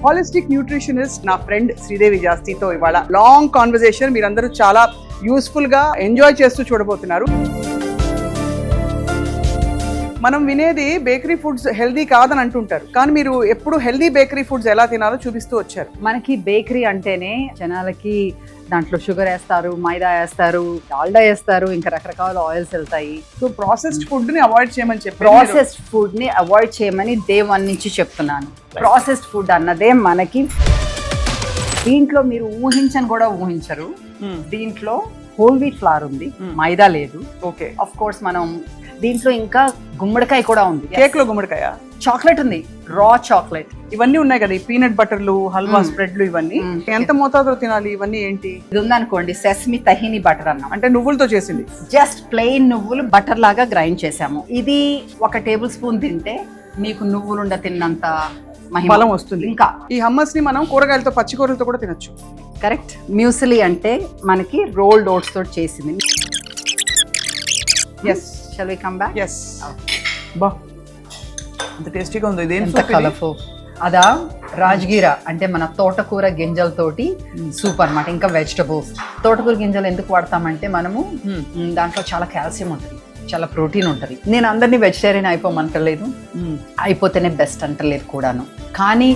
Holistic nutritionist నా friend Sridevi జాస్తితో ఇవాళ long conversation మీరందరూ చాలా యూస్ఫుల్ గా ఎంజాయ్ చేస్తూ చూడబోతున్నారు. మనం వినేది బేకరీ ఫుడ్స్ హెల్దీ కాదని అంటుంటారు, కానీ మీరు ఎప్పుడు హెల్దీ బేకరీ ఫుడ్స్ ఎలా తినాలో చూపిస్తూ వచ్చారు. మనకి బేకరీ అంటేనే జనాలకి దాంట్లో షుగర్ వేస్తారు, మైదా వేస్తారు, డాల్డా వేస్తారు, ఇంకా రకరకాల ఆయిల్స్ వెళ్తాయి. సో ప్రాసెస్డ్ ఫుడ్ ని అవాయిడ్ చేయమని చెప్పి ప్రాసెస్డ్ ఫుడ్ ని అవాయిడ్ చేయమని డే 1 నుంచి చెప్తున్నాను. ప్రాసెస్డ్ ఫుడ్ అన్నదే మనకి దీంట్లో మీరు ఊహించని కూడా ఊహించరు. దీంట్లో హోల్ వీట్ ఫ్లవర్ ఉంది, మైదా లేదు. ఓకే, ఆఫ్ కోర్స్ మనం దీంట్లో ఇంకా గుమ్మడికాయ కూడా ఉంది. కేక్ లో గుమ్మడికాయ, చాక్లెట్ ఉంది, రా చాక్లెట్, ఇవన్నీ ఉన్నాయి కదా. ఈ పీనట్ బటర్లు, హల్వా స్ప్రెడ్లు, ఇవన్నీ ఎంత మోతాదులో తినాలి? ఇవన్నీ ఏంటి? ఇది ఉందనుకోండి, సెసమి తహిని బటర్ అన్నాం, అంటే నువ్వులతో చేసింది. జస్ట్ ప్లెయిన్ నువ్వులు బటర్ లాగా గ్రైండ్ చేసాము. ఇది 1 టేబుల్ స్పూన్ తింటే మీకు నువ్వులుండ తిన్నంత బలం వస్తుంది. ఇంకా ఈ హమ్మస్ ని మనం కూరగాయలతో, పచ్చి కూరలతో కూడా తినొచ్చు. కరెక్ట్. మ్యూసిలీ అంటే మనకి రోల్డ్ ఓట్స్ తోటి చేసింది. Yes, shall we come back? Yes. బా, అంత టేస్టీగా ఉంది. ఇదేం ఎంత కలర్ఫుల్. అదా రాజ్గిరా అంటే మన తోటకూర గింజలతోటి సూప్ అన్నమాట. ఇంకా వెజిటబుల్స్. తోటకూర గింజలు ఎందుకు వాడతామంటే మనము దాంట్లో చాలా కాల్షియం ఉంటుంది, చాలా ప్రోటీన్ ఉంటుంది. నేను అందరినీ వెజిటేరియన్ అయిపోమంటలేదు, అయిపోతేనే బెస్ట్ అంటలేదు కూడాను. కానీ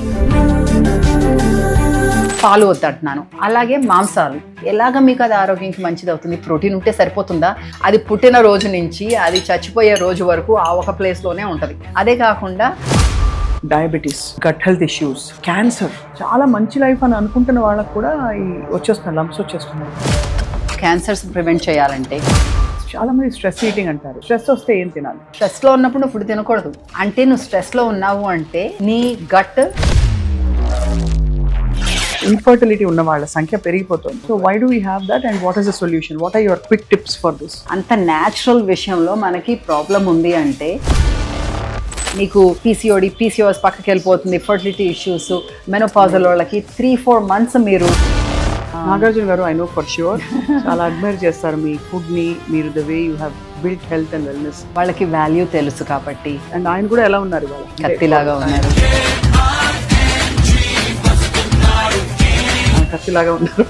పాలు వద్దంటున్నాను. అలాగే మాంసాలు ఎలాగ మీకు అది ఆరోగ్యానికి మంచిది అవుతుంది? ప్రోటీన్ ఉంటే సరిపోతుందా? అది పుట్టిన రోజు నుంచి అది చచ్చిపోయే రోజు వరకు ఆ ఒక ప్లేస్లోనే ఉంటుంది. అదే కాకుండా diabetes, gut health issues, cancer, చాలా మంచి లైఫ్ అని అనుకుంటున్న వాళ్ళకు కూడా వచ్చేస్తున్నారు, లంప్స్ వచ్చేస్తున్నారు. క్యాన్సర్స్ ప్రివెంట్ చేయాలంటే చాలా మంది స్ట్రెస్ ఈటింగ్ అంటారు. స్ట్రెస్ వస్తే ఏం తినాలి? స్ట్రెస్లో ఉన్నప్పుడు నువ్వు ఫుడ్ తినకూడదు. అంటే నువ్వు స్ట్రెస్లో ఉన్నావు అంటే నీ గట్ ఇన్ఫర్టిలిటీ ఉన్న వాళ్ళ సంఖ్య పెరిగిపోతుంది. So why do we have that and what is the solution? What are your quick tips for this? అంత న్యాచురల్ విషయంలో మనకి ప్రాబ్లం ఉంది అంటే నీకు పీసీఓఎస్ పక్కకి వెళ్ళిపోతుంది, ఫర్టిలిటీ ఇష్యూస్, మెనోపాజల్ వాళ్ళకి 3-4 మంత్స్ మీరు నాగార్జున గారు, ఐ నో ఫర్ ష్యూర్ చాలా అడ్మైర్ చేస్తారు మీ ఫుడ్ ని, మీరు the way you have built health and wellness. వాళ్ళకి వాల్యూ తెలుసు కాబట్టి. అండ్ ఆయన కూడా ఎలా ఉన్నారు? వాళ్ళు కత్తిలాగా ఉన్నారు, కత్తిలాగా ఉన్నారు.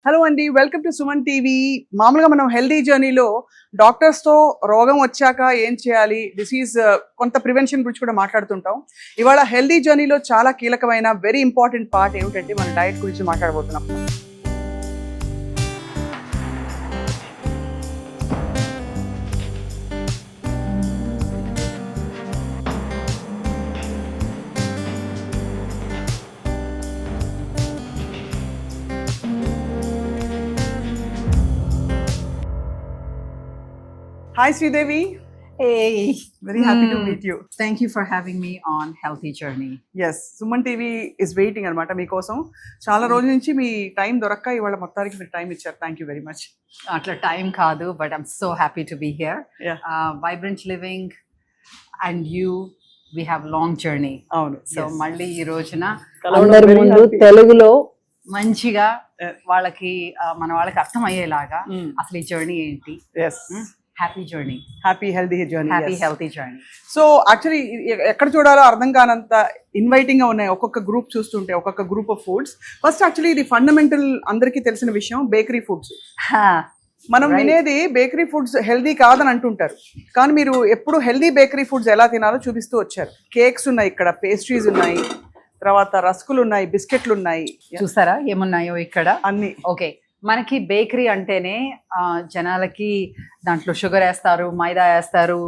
హలో అండి, వెల్కమ్ టు సుమన్ టీవీ. మామూలుగా మనం హెల్దీ జర్నీలో డాక్టర్స్తో రోగం వచ్చాక ఏం చేయాలి, డిసీజ్ కొంత ప్రివెన్షన్ గురించి కూడా మాట్లాడుతుంటాం. ఇవాళ హెల్దీ జర్నీలో చాలా కీలకమైన వెరీ ఇంపార్టెంట్ పార్ట్ ఏమిటంటే మన డయట్ గురించి మాట్లాడబోతున్నాం. Hi Sridevi. Hey, very happy to meet you. Thank you for having me on Healthy Journey. Yes, Suman TV is waiting అనమాట మీకోసం. చాలా రోజుల నుంచి మీ టైం దొరక్క ఇవాళ మొత్తానికి మీరు టైం ఇచ్చారు. Thank you very much. అట్లా టైం కాదు, but I'm so happy to be here. Vibrant living and you, we have long journey. అవును. సో మళ్ళీ ఈ రోజున అందరి ముందు తెలుగులో మంచిగా వాళ్ళకి మన వాళ్ళకి అర్థం అయ్యేలాగా అసలు ఈ జర్నీ ఏంటి. Happy journey, happy healthy journey, happy healthy journey. So actually ఎక్కడ చూడాలో అర్థం కానంత ఇన్వైటింగ్ గా ఉన్నాయి ఒక్కొక్క గ్రూప్ చూస్తుంటే, ఒక్కొక్క group of foods. First actually ఇది ఫండమెంటల్ అందరికీ తెలిసిన విషయం, బేకరీ ఫుడ్స్. మనం వినేది బేకరీ ఫుడ్స్ హెల్దీ కాదని అంటుంటారు, కానీ మీరు ఎప్పుడు హెల్దీ బేకరీ ఫుడ్స్ ఎలా తినాలో చూపిస్తూ వచ్చారు. కేక్స్ ఉన్నాయి, ఇక్కడ పేస్ట్రీస్ ఉన్నాయి, తర్వాత రస్కులు ఉన్నాయి, బిస్కెట్లు ఉన్నాయి. చూసారా ఏమున్నాయో ఇక్కడ అన్ని. ఓకే, మనకి బేకరీ అంటేనే జనాలకి దాంట్లో షుగర్ వేస్తారు, మైదా వేస్తారు,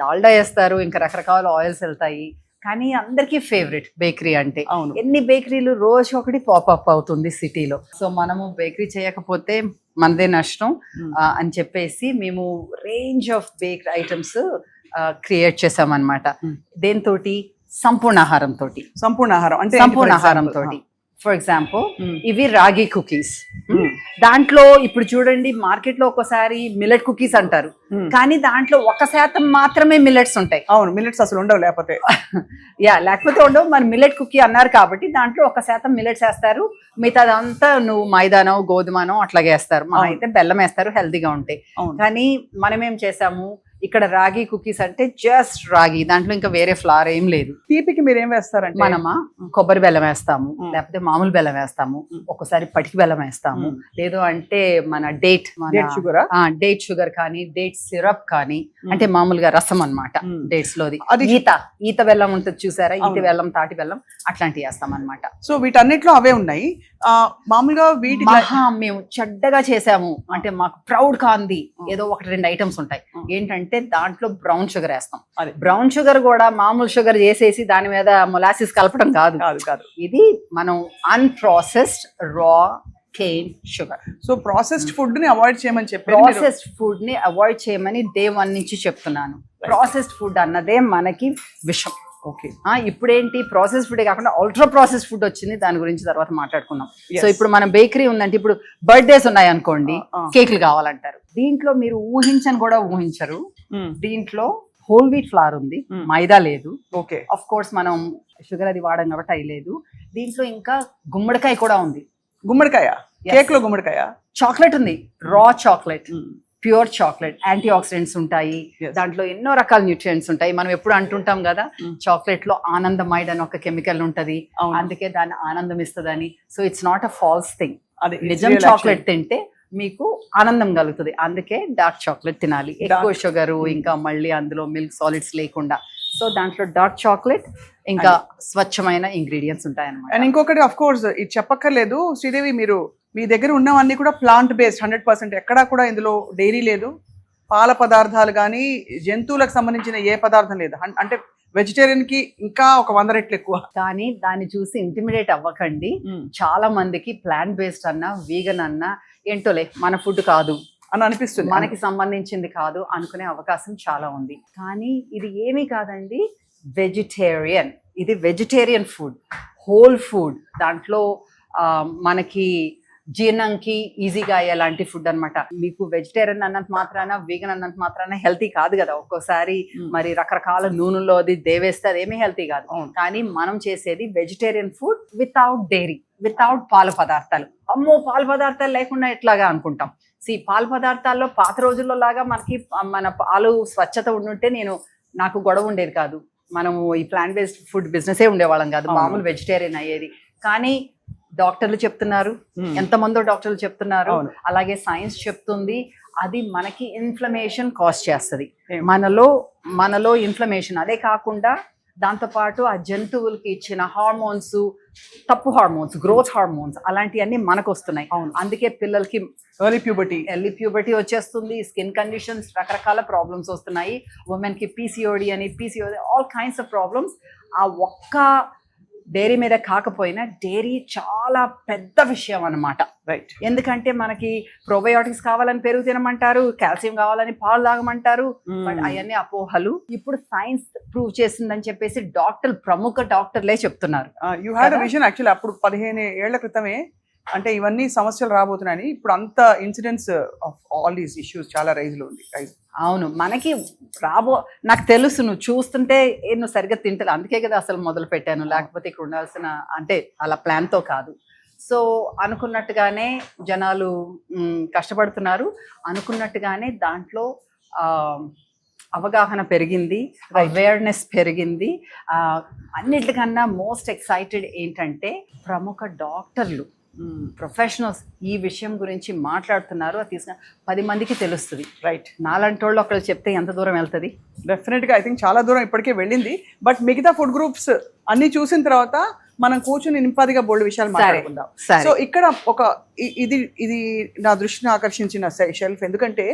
డాల్డా వేస్తారు, ఇంకా రకరకాల ఆయిల్స్ వెళ్తాయి. కానీ అందరికీ ఫేవరెట్ బేకరీ అంటే. ఎన్ని బేకరీలు రోజు ఒకటి పాపప్ అవుతుంది సిటీలో. సో మనము బేకరీ చేయకపోతే మనదే నష్టం అని చెప్పేసి మేము range of bakery items create చేసామన్నమాట. దేంతోటి? సంపూర్ణాహారం తోటి. సంపూర్ణాహారం అంటే సంపూర్ణాహారం తోటి. ఫర్ ఎగ్జాంపుల్ ఇవి రాగి కుకీస్. దాంట్లో ఇప్పుడు చూడండి మార్కెట్ లో ఒక్కోసారి మిల్లెట్ కుకీస్ అంటారు, కానీ దాంట్లో 1% మాత్రమే మిల్లెట్స్ ఉంటాయి. అవును, మిల్లెట్స్ అసలు ఉండవు లేకపోతే. లేకపోతే ఉండవు. మరి మిల్లెట్ కుకీ అన్నారు కాబట్టి దాంట్లో 1% మిల్లెట్స్ వేస్తారు, మిగతాదంతా నువ్వు మైదానో గోధుమనో అట్లాగే వేస్తారు. మా అయితే బెల్లం వేస్తారు, హెల్తీగా ఉంటాయి. కానీ మనం ఏం చేసాము, ఇక్కడ రాగి కుకీస్ అంటే జస్ట్ రాగి, దాంట్లో ఇంకా వేరే ఫ్లవర్ ఏం లేదు. తీపికి మీరు ఏం వేస్తారంటే మనమా కొబ్బరి బెల్లం వేస్తాము, లేకపోతే మామూలు బెల్లం వేస్తాము, ఒక్కసారి పటికి బెల్లం వేస్తాము, లేదు అంటే మన డేట్ షుగర్, డేట్ షుగర్ కానీ డేట్ సిరప్ కానీ, అంటే మామూలుగా రసం అన్నమాట డేట్స్ లోది. ఈత బెల్లం ఉంటుంది చూసారా, ఈత బెల్లం, తాటి బెల్లం అట్లాంటివి వేస్తాం అనమాట. సో వీటన్నిటిలో అవే ఉన్నాయి. మామూలుగా వీటి మేము చెడ్డగా చేసాము అంటే మాకు ప్రౌడ్ కాంది ఏదో 1-2 ఐటమ్స్ ఉంటాయి. ఏంటంటే దాంట్లో బ్రౌన్ షుగర్ వేస్తాం. బ్రౌన్ షుగర్ కూడా మామూలు షుగర్ చేసేసి దాని మీద మొలాసిస్ కలపడం కాదు. ఇది మనం అన్ప్రాసెస్డ్ రా cane sugar. So processed food ని అవాయిడ్ చేయమని చెప్పి, ప్రాసెస్డ్ ఫుడ్ ని అవాయిడ్ చేయమని డే 1 నుంచి చెప్తున్నాను. ప్రాసెస్డ్ ఫుడ్ అన్నదే మనకి విషం. ఓకే, ఇప్పుడేంటి ప్రాసెస్ ఫుడ్ కాకుండా అల్ట్రా ప్రాసెస్ ఫుడ్ వచ్చింది, దాని గురించి తర్వాత మాట్లాడుకుందాం. సో ఇప్పుడు మన బేకరీ ఉందంటే, ఇప్పుడు బర్త్డేస్ ఉన్నాయి అనుకోండి, కేకులు కావాలంటారు. దీంట్లో మీరు ఊహించని కూడా ఊహించరు, దీంట్లో హోల్ వీట్ ఫ్లవర్ ఉంది, మైదా లేదు. ఓకే, ఆఫ్ కోర్స్ మనం షుగర్ అది వాడడం కాబట్టి అయి లేదు. దీంట్లో ఇంకా గుమ్మడికాయ కూడా ఉంది. గుమ్మడికాయ కేక్ లో? గుమ్మడికాయ చాక్లెట్ ఉంది, raw chocolate, pure chocolate, antioxidants ఉంటాయి, దాంట్లో ఎన్నో రకాల న్యూట్రియంట్స్ ఉంటాయి. మనం ఎప్పుడు అంటుంటాం కదా, చాక్లెట్ లో ఆనందమైడ్ అని ఒక కెమికల్ ఉంటది, అందుకే దాన్ని ఆనందం ఇస్తుందని. So it's not a false thing. నిజం చాక్లెట్ తింటే మీకు ఆనందం కలుగుతుంది, అందుకే డార్క్ చాక్లెట్ తినాలి. ఎక్కువ షుగర్, ఇంకా మళ్ళీ అందులో మిల్క్ సాలిడ్స్ లేకుండా. సో దాంట్లో డార్క్ చాక్లెట్ ఇంకా స్వచ్ఛమైన ఇంగ్రీడియంట్స్ ఉంటాయి అన్నమాట. అండ్ ఇంకొకటి, అఫ్ కోర్స్ ఇది చెప్పక్కర్లేదు శ్రీదేవి, మీరు మీ దగ్గర ఉన్నవన్నీ కూడా ప్లాంట్ బేస్డ్ 100%. ఎక్కడా కూడా ఇందులో డైరీ లేదు, పాల పదార్థాలు కానీ జంతువులకు సంబంధించిన ఏ పదార్థం లేదు. అంటే వెజిటేరియన్ కి ఇంకా ఒక 100 రెట్లు ఎక్కువ. కానీ దాన్ని చూసి ఇంటిమిడేట్ అవ్వకండి. చాలా మందికి ప్లాంట్ బేస్డ్ అన్నా వీగన్ అన్నా ఏంటోలే మన ఫుడ్ కాదు అని అనిపిస్తుంది, మనకి సంబంధించింది కాదు అనుకునే అవకాశం చాలా ఉంది. కానీ ఇది ఏమీ కాదండి, వెజిటేరియన్. ఇది వెజిటేరియన్ ఫుడ్, హోల్ ఫుడ్. దాంట్లో మనకి జీర్ణంకి ఈజీగా అయ్యేలాంటి ఫుడ్ అన్నమాట. మీకు వెజిటేరియన్ అన్నంత మాత్రాన, వీగన్ అన్నంత మాత్రాన హెల్తీ కాదు కదా. ఒక్కోసారి మరి రకరకాల నూనెలో అది దేవేస్తే అదేమీ హెల్తీ కాదు. కానీ మనం చేసేది vegetarian food without dairy, without పాల పదార్థాలు. అమ్మో పాల పదార్థాలు లేకుండా ఎట్లాగా అనుకుంటాం. పాల పదార్థాల్లో పాత రోజుల్లో లాగా మనకి మన పాలు స్వచ్ఛత ఉండుంటే నాకు గొడవ ఉండేది కాదు, మనము ఈ ప్లాంట్ బేస్డ్ ఫుడ్ బిజినెస్ ఉండేవాళ్ళం కాదు, మామూలు వెజిటేరియన్ అయ్యేది. కానీ డాక్టర్లు చెప్తున్నారు, ఎంతమందో డాక్టర్లు చెప్తున్నారు, అలాగే సైన్స్ చెప్తుంది, అది మనకి ఇన్ఫ్లమేషన్ కాజ్ చేస్తుంది. మనలో ఇన్ఫ్లమేషన్. అదే కాకుండా దాంతోపాటు ఆ జంతువులకి ఇచ్చిన హార్మోన్స్, తప్పు హార్మోన్స్, గ్రోత్ హార్మోన్స్ అలాంటివన్నీ మనకు వస్తున్నాయి. అందుకే పిల్లలకి ఎర్లీ ప్యూబర్టీ వచ్చేస్తుంది, స్కిన్ కండిషన్స్, రకరకాల ప్రాబ్లమ్స్ వస్తున్నాయి. ఉమెన్ కి పీసీఓడి అని, ఆల్ కైండ్స్ ఆఫ్ ప్రాబ్లమ్స్. ఆ ఒక్క డైరీ మీద కాకపోయినా డైరీ చాలా పెద్ద విషయం అన్నమాట. రైట్. ఎందుకంటే మనకి ప్రోబయోటిక్స్ కావాలని పెరుగు తినమంటారు, కాల్షియం కావాలని పాలు తాగమంటారు, బట్ అవన్నీ అపోహలు. ఇప్పుడు సైన్స్ ప్రూవ్ చేసిందని చెప్పేసి ప్రముఖ డాక్టర్లే చెప్తున్నారు. You had a vision actually అప్పుడు 15 ఏళ్ల క్రితమే, అంటే ఇవన్నీ సమస్యలు రాబోతున్నాయని. ఇప్పుడు అంత incidents of all these issues చాలా రైజ్ లో ఉంది. అవును, మనకి నాకు తెలుసు, నువ్వు చూస్తుంటే నువ్వు సరిగ్గా తింటలేదు, అందుకే కదా అసలు మొదలు పెట్టాను, లేకపోతే ఇక్కడ ఉండాల్సిన, అంటే అలా ప్లాన్తో కాదు. సో అనుకున్నట్టుగానే జనాలు కష్టపడుతున్నారు, అనుకున్నట్టుగానే దాంట్లో అవగాహన పెరిగింది, అవేర్నెస్ పెరిగింది. అన్నిటికన్నా మోస్ట్ ఎక్సైటెడ్ ఏంటంటే ప్రముఖ డాక్టర్లు, ప్రొఫెషనల్స్ ఈ విషయం గురించి మాట్లాడుతున్నారు. అది తీసుకున్న 10 మందికి తెలుస్తుంది. రైట్. నాలాంటి వాళ్ళు అక్కడ చెప్తే ఎంత దూరం వెళ్తుంది? డెఫినెట్గా ఐ థింక్ చాలా దూరం ఇప్పటికే వెళ్ళింది. బట్ మిగతా ఫుడ్ గ్రూప్స్ అన్ని చూసిన తర్వాత మనం కూర్చుని నింపాదిగా బోల్డ్ విషయాలు మాట్లాడుకుందాం. సో ఇక్కడ ఇది నా దృష్టిని ఆకర్షించిన షెల్ఫ్, ఎందుకంటే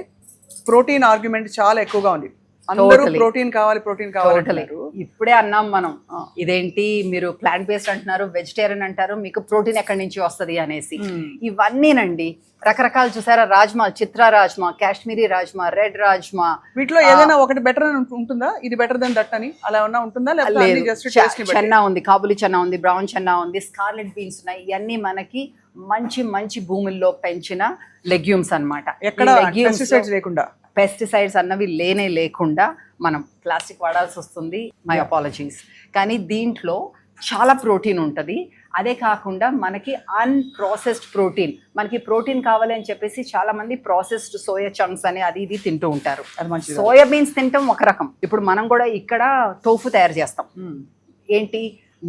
ప్రోటీన్ ఆర్గ్యుమెంట్ చాలా ఎక్కువగా ఉంది. అందరూ Totally. ప్రోటీన్ కావాలి Totally. ఇప్పుడే అన్నాం మనం ఇదేంటి మీరు ప్లాంట్ బేస్డ్ అంటున్నారు, వెజిటేరియన్ అంటారు, మీకు ప్రోటీన్ ఎక్కడి నుంచి వస్తది అనేసి. ఇవన్నీనండి రకరకాలు చూసారా, రాజ్మా, చిత్రా రాజ్మా, కాశ్మీరీ రాజ్మా, రెడ్ రాజ్మా, వీటిలో ఏదైనా ఒకటి బెటర్ అని ఉంటుందా, ఇది బెటర్ దెన్ దట్ అని అలా ఏమన్నా ఉంటుందా, లేకపోతే జస్ట్ టేస్ట్ ని బట్టి? చెన్నా ఉంది, కాబులి చెన్నా ఉంది, బ్రౌన్ చెన్నా ఉంది, స్కార్లెట్ బీన్స్ ఉన్నాయి. ఇవన్నీ మనకి మంచి మంచి భూముల్లో పెంచిన లెగ్యూమ్స్ అన్నమాట. ఎక్కడ పెస్టిసైడ్స్ లేకుండా, పెస్టిసైడ్స్ అన్నవి లేకుండా మనం ప్లాస్టిక్ వాడాల్సి వస్తుంది. My apologies. కానీ దీంట్లో చాలా ప్రోటీన్ ఉంటుంది. అదే కాకుండా మనకి అన్ప్రాసెస్డ్ ప్రోటీన్, మనకి ప్రోటీన్ కావాలి అని చెప్పేసి చాలా మంది ప్రాసెస్డ్ సోయా చంక్స్ అని అది ఇది తింటూ ఉంటారు. సోయా బీన్స్ తింటాం ఒక రకం. ఇప్పుడు మనం కూడా ఇక్కడ టోఫు తయారు చేస్తాం. ఏంటి,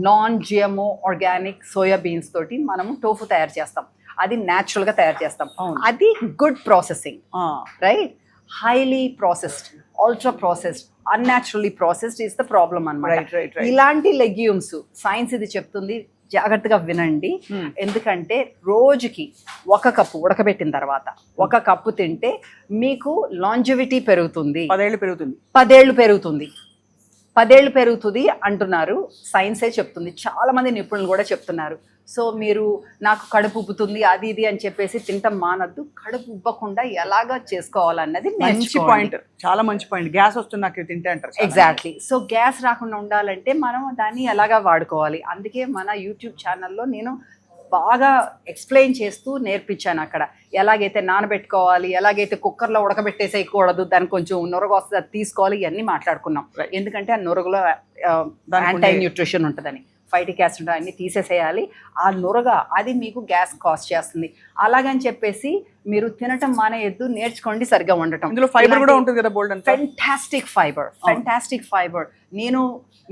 non GMO organic soya beans తోటి మనము టోఫు తయారు చేస్తాం. అది న్యాచురల్ గా తయారు చేస్తాం. అది good processing, right? Highly processed, ultra processed, unnaturally processed is the problem అన్నమాట. ఇలాంటి లెగ్యూమ్స్ సైన్స్ ఇది చెప్తుంది, జాగ్రత్తగా వినండి. ఎందుకంటే రోజుకి 1 కప్పు ఉడకబెట్టిన తర్వాత 1 కప్పు తింటే మీకు లాంజివిటీ పెరుగుతుంది, 10 ఏళ్ళు పెరుగుతుంది అంటున్నారు. సైన్సే చెప్తుంది, చాలా మంది నిపుణులు కూడా చెప్తున్నారు. సో మీరు నాకు కడుపు ఉబ్బుతుంది అది ఇది అని చెప్పేసి తింటాం మానద్దు. కడుపు ఉబ్బకుండా ఎలాగా చేసుకోవాలన్నది మంచి పాయింట్, చాలా మంచి పాయింట్. గ్యాస్ వస్తుంది నాకు తింటే అంటారు. ఎగ్జాక్ట్లీ. సో గ్యాస్ రాకుండా ఉండాలంటే మనం దాన్ని ఎలాగా వాడుకోవాలి. అందుకే మన యూట్యూబ్ ఛానల్లో నేను బాగా ఎక్స్ప్లెయిన్ చేస్తూ నేర్పించాను. అక్కడ ఎలాగైతే నానబెట్టుకోవాలి, ఎలాగైతే కుక్కర్లో ఉడకబెట్టేసేయకూడదు, దానికి కొంచెం నొరగ వస్తుంది అది తీసుకోవాలి, ఇవన్నీ మాట్లాడుకున్నాం. ఎందుకంటే ఆ నొరగలో యాంటీ న్యూట్రిషన్ ఉంటుందని, ఫైటిక్ యాసిడ్ అన్ని తీసేసేయాలి. ఆ నొరగ అది మీకు గ్యాస్ కాస్ట్ చేస్తుంది. అలాగని చెప్పేసి మీరు తినటం మానేయద్దు, నేర్చుకోండి సరిగ్గా ఉండటం. ఇందులో ఫైబర్ కూడా ఉంటుంది కదా, బోల్డ్ అంతా. Fantastic fibre.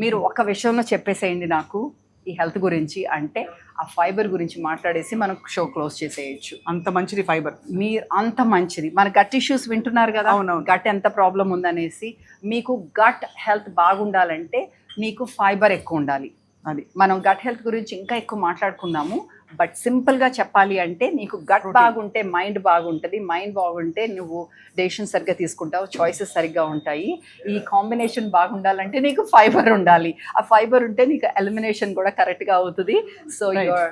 మీరు ఒక్క విషయంలో చెప్పేసేయండి నాకు ఈ హెల్త్ గురించి అంటే, ఆ ఫైబర్ గురించి మాట్లాడేసి మనం షో క్లోజ్ చేసేయచ్చు. అంత మంచిది ఫైబర్. మీరు అంత మంచిది. మన గట్ ఇష్యూస్ వింటున్నారు కదా, గట్ ఎంత ప్రాబ్లం ఉందనేసి. మీకు గట్ హెల్త్ బాగుండాలంటే మీకు ఫైబర్ ఎక్కువ ఉండాలి. అది మనం గట్ హెల్త్ గురించి ఇంకా ఎక్కువ మాట్లాడుకుందాము. బట్ సింపుల్గా చెప్పాలి అంటే నీకు గట్ బాగుంటే మైండ్ బాగుంటుంది, మైండ్ బాగుంటే నువ్వు డెసిషన్ సరిగ్గా తీసుకుంటావు, చాయిసెస్ సరిగ్గా ఉంటాయి. ఈ కాంబినేషన్ బాగుండాలంటే నీకు ఫైబర్ ఉండాలి. ఆ ఫైబర్ ఉంటే నీకు ఎలిమినేషన్ కూడా కరెక్ట్గా అవుతుంది. So you're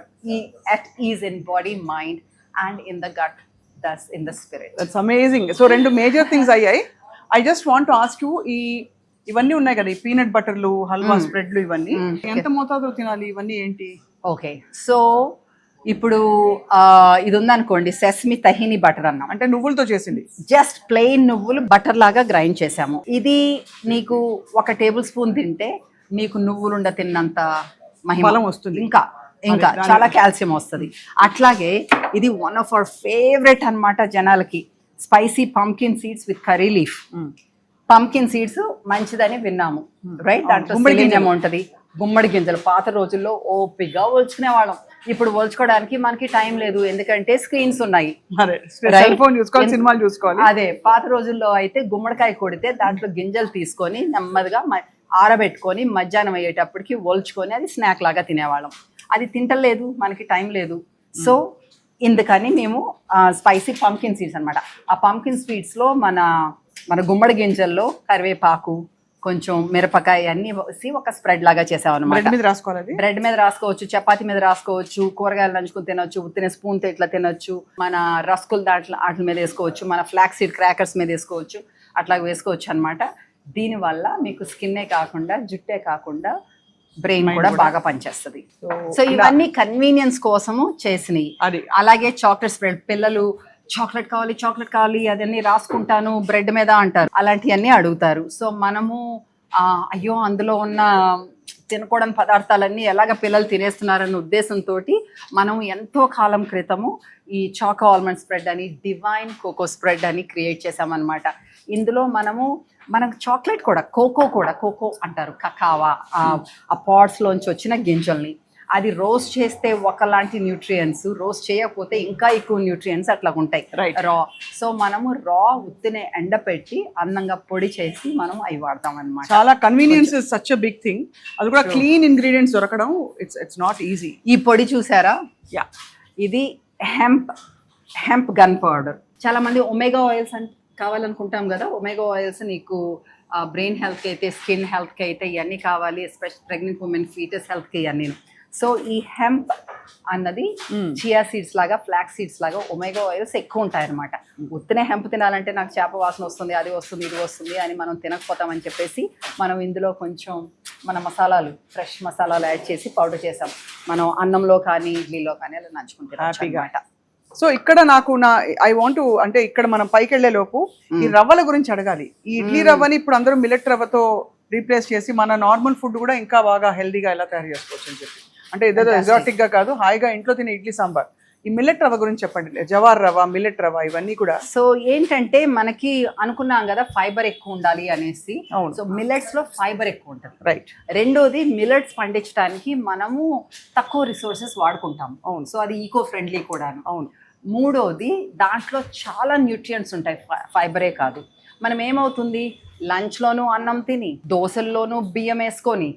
at ease in body, mind and in the gut, that's in the spirit. That's amazing. So 2 major things అయ్యాయి. I just want to ask you, ఇవన్నీ ఉన్నాయి కదా, ఈ పీనట్ బటర్లు, హల్వా స్ప్రెడ్లు, ఇవన్నీ ఎంత మోతాదులో తినాలి? ఇవన్నీ ఏంటి? ఓకే, సో ఇప్పుడు ఇది ఉందనుకోండి, సెసమి తహిని బటర్ అన్నాం, అంటే నువ్వులతో చేసింది. జస్ట్ ప్లెయిన్ నువ్వులు బటర్ లాగా గ్రైండ్ చేసాము. ఇది నీకు 1 టేబుల్ స్పూన్ తింటే నీకు నువ్వులుండ తిన్నంత బలం వస్తుంది, ఇంకా చాలా కాల్షియం వస్తుంది. అట్లాగే ఇది వన్ ఆఫ్ అవర్ ఫేవరెట్ అన్నమాట జనాలకి, spicy pumpkin seeds with curry leaf. Pumpkin seeds మంచిదని విన్నాము, రైట్? దాంట్లో సెలీనియం ఉంటుంది. గుమ్మడి గింజలు పాత రోజుల్లో ఓపిగా ఒలుచుకునే వాళ్ళం. ఇప్పుడు ఒలుచుకోవడానికి మనకి టైం లేదు, ఎందుకంటే స్క్రీన్స్ ఉన్నాయి, సినిమాలు చూసుకోవాలి. అదే పాత రోజుల్లో అయితే గుమ్మడికాయ కొడితే దాంట్లో గింజలు తీసుకొని నెమ్మదిగా ఆరబెట్టుకొని మధ్యాహ్నం అయ్యేటప్పటికి ఒలుచుకొని అది స్నాక్ లాగా తినేవాళ్ళం. అది తింటలేదు, మనకి టైం లేదు. సో ఇందుకని మేము స్పైసీ పంకిన్ సీడ్స్ అనమాట. ఆ పంకిన్ సీడ్స్ లో మన గుమ్మడి గింజల్లో కరివేపాకు, కొంచెం మిరపకాయ అన్ని వేసి ఒక స్ప్రెడ్ లాగా చేసామన్నమాట. బ్రెడ్ మీద రాసుకోవచ్చు, చపాతీ మీద రాసుకోవచ్చు, కూరగాయలు నంచుకుని తినొచ్చు, ఉత్తిన స్పూన్ తో ఇట్లా తినొచ్చు, మన రస్కులు వాటి మీద వేసుకోవచ్చు, మన ఫ్లాక్ సీడ్ క్రాకర్స్ మీద వేసుకోవచ్చు, అట్లా వేసుకోవచ్చు అనమాట. దీనివల్ల మీకు స్కిన్నే కాకుండా జుట్టే కాకుండా బ్రెయిన్ కూడా బాగా పనిచేస్తుంది. సో ఇవన్నీ కన్వీనియన్స్ కోసము చేసినవి. అలాగే చాక్లెట్ స్ప్రెడ్, పిల్లలు చాక్లెట్ కావాలి అదన్నీ రాసుకుంటాను బ్రెడ్ మీద అంటారు, అలాంటివన్నీ అడుగుతారు. సో మనము అయ్యో అందులో ఉన్న తినకూడని పదార్థాలన్నీ ఎలాగ పిల్లలు తినేస్తున్నారన్న ఉద్దేశంతో మనం ఎంతో కాలం క్రితము ఈ చాకో ఆల్మండ్ స్ప్రెడ్ అని, డివైన్ కోకో స్ప్రెడ్ అని క్రియేట్ చేసామన్నమాట. ఇందులో మనకు చాక్లెట్ కూడా, కోకో అంటారు, కకావా, ఆ పాడ్స్లోంచి వచ్చిన గింజల్ని అది రోస్ట్ చేస్తే ఒకలాంటి న్యూట్రియంట్స్, రోస్ట్ చేయకపోతే ఇంకా ఎక్కువ న్యూట్రియంట్స్ అట్లా ఉంటాయి రా. సో మనము రా ఉత్తినే ఎండపెట్టి అందంగా పొడి చేసి మనం అవి వాడతాం అన్నమాట. చాలా convenience is such a big thing. అది కూడా క్లీన్ ఇంగ్రీడియంట్స్ దొరకడం ఇట్స్ నాట్ ఈజీ. ఈ పొడి చూసారా, ఇది హెంప్ గన్ పౌడర్. చాలా మంది ఒమేగా ఆయిల్స్ కావాలనుకుంటాం కదా, ఒమేగా ఆయిల్స్ నీకు బ్రెయిన్ హెల్త్కి అయితే, స్కిన్ హెల్త్కి అయితే ఇవన్నీ కావాలి, ఎస్పెషల్ ప్రెగ్నెంట్ ఉమెన్, ఫీటస్ హెల్త్కి ఇవన్నీ. సో ఈ హెంప్ అన్నది చియా సీడ్స్ లాగా, ఫ్లాక్స్ సీడ్స్ లాగా ఒమేగా ఆయిల్స్ ఎక్కువ ఉంటాయి అనమాట. ఉత్తనే హెంప్ తినాలంటే నాకు చేప వాసన వస్తుంది, అది వస్తుంది, ఇది వస్తుంది అని మనం తినకపోతామని చెప్పేసి మనం ఇందులో కొంచెం మన మసాలాలు, ఫ్రెష్ మసాలాలు యాడ్ చేసి పౌడర్ చేసాం. మనం అన్నంలో కానీ ఇడ్లీలో కానీ అలా నంచుకుంటాం హ్యాపీగా. సో ఇక్కడ నాకు ఐ వాంట్ అంటే ఇక్కడ మనం పైకి వెళ్లే లోపు ఈ రవ్వల గురించి అడగాలి. ఈ ఇడ్లీ రవ్వని ఇప్పుడు అందరూ మిల్లెట్ రవ్వతో రీప్లేస్ చేసి మన నార్మల్ ఫుడ్ కూడా ఇంకా బాగా హెల్దీగా ఎలా తయారు చేసుకోవచ్చు అని చెప్పి, అంటే ఏదో ఎగ్జాటిక్ గా కాదు, హాయిగా ఇంట్లో తినే ఇడ్లీ సాంబార్. ఈ మిల్లెట్ రవ్వ గురించి చెప్పండి. జవార్ రవ్వ, మిల్లెట్ రవ్వ, ఇవన్నీ కూడా. సో ఏంటంటే మనకి అనుకున్నాం కదా ఫైబర్ ఎక్కువ ఉండాలి అనేసి. సో మిల్లెట్స్ లో ఫైబర్ ఎక్కువ ఉంటుంది. రైట్. రెండోది మిల్లెట్స్ పండించడానికి మనము తక్కువ రిసోర్సెస్ వాడుకుంటాం. అవును. సో అది ఈకో ఫ్రెండ్లీ కూడాను. అవును. మూడోది దాంట్లో చాలా న్యూట్రియంట్స్ ఉంటాయి, ఫైబరే కాదు. మనం ఏమవుతుంది, లంచ్లోనూ అన్నం తిని, దోశల్లోనూ బియ్యం వేసుకొని,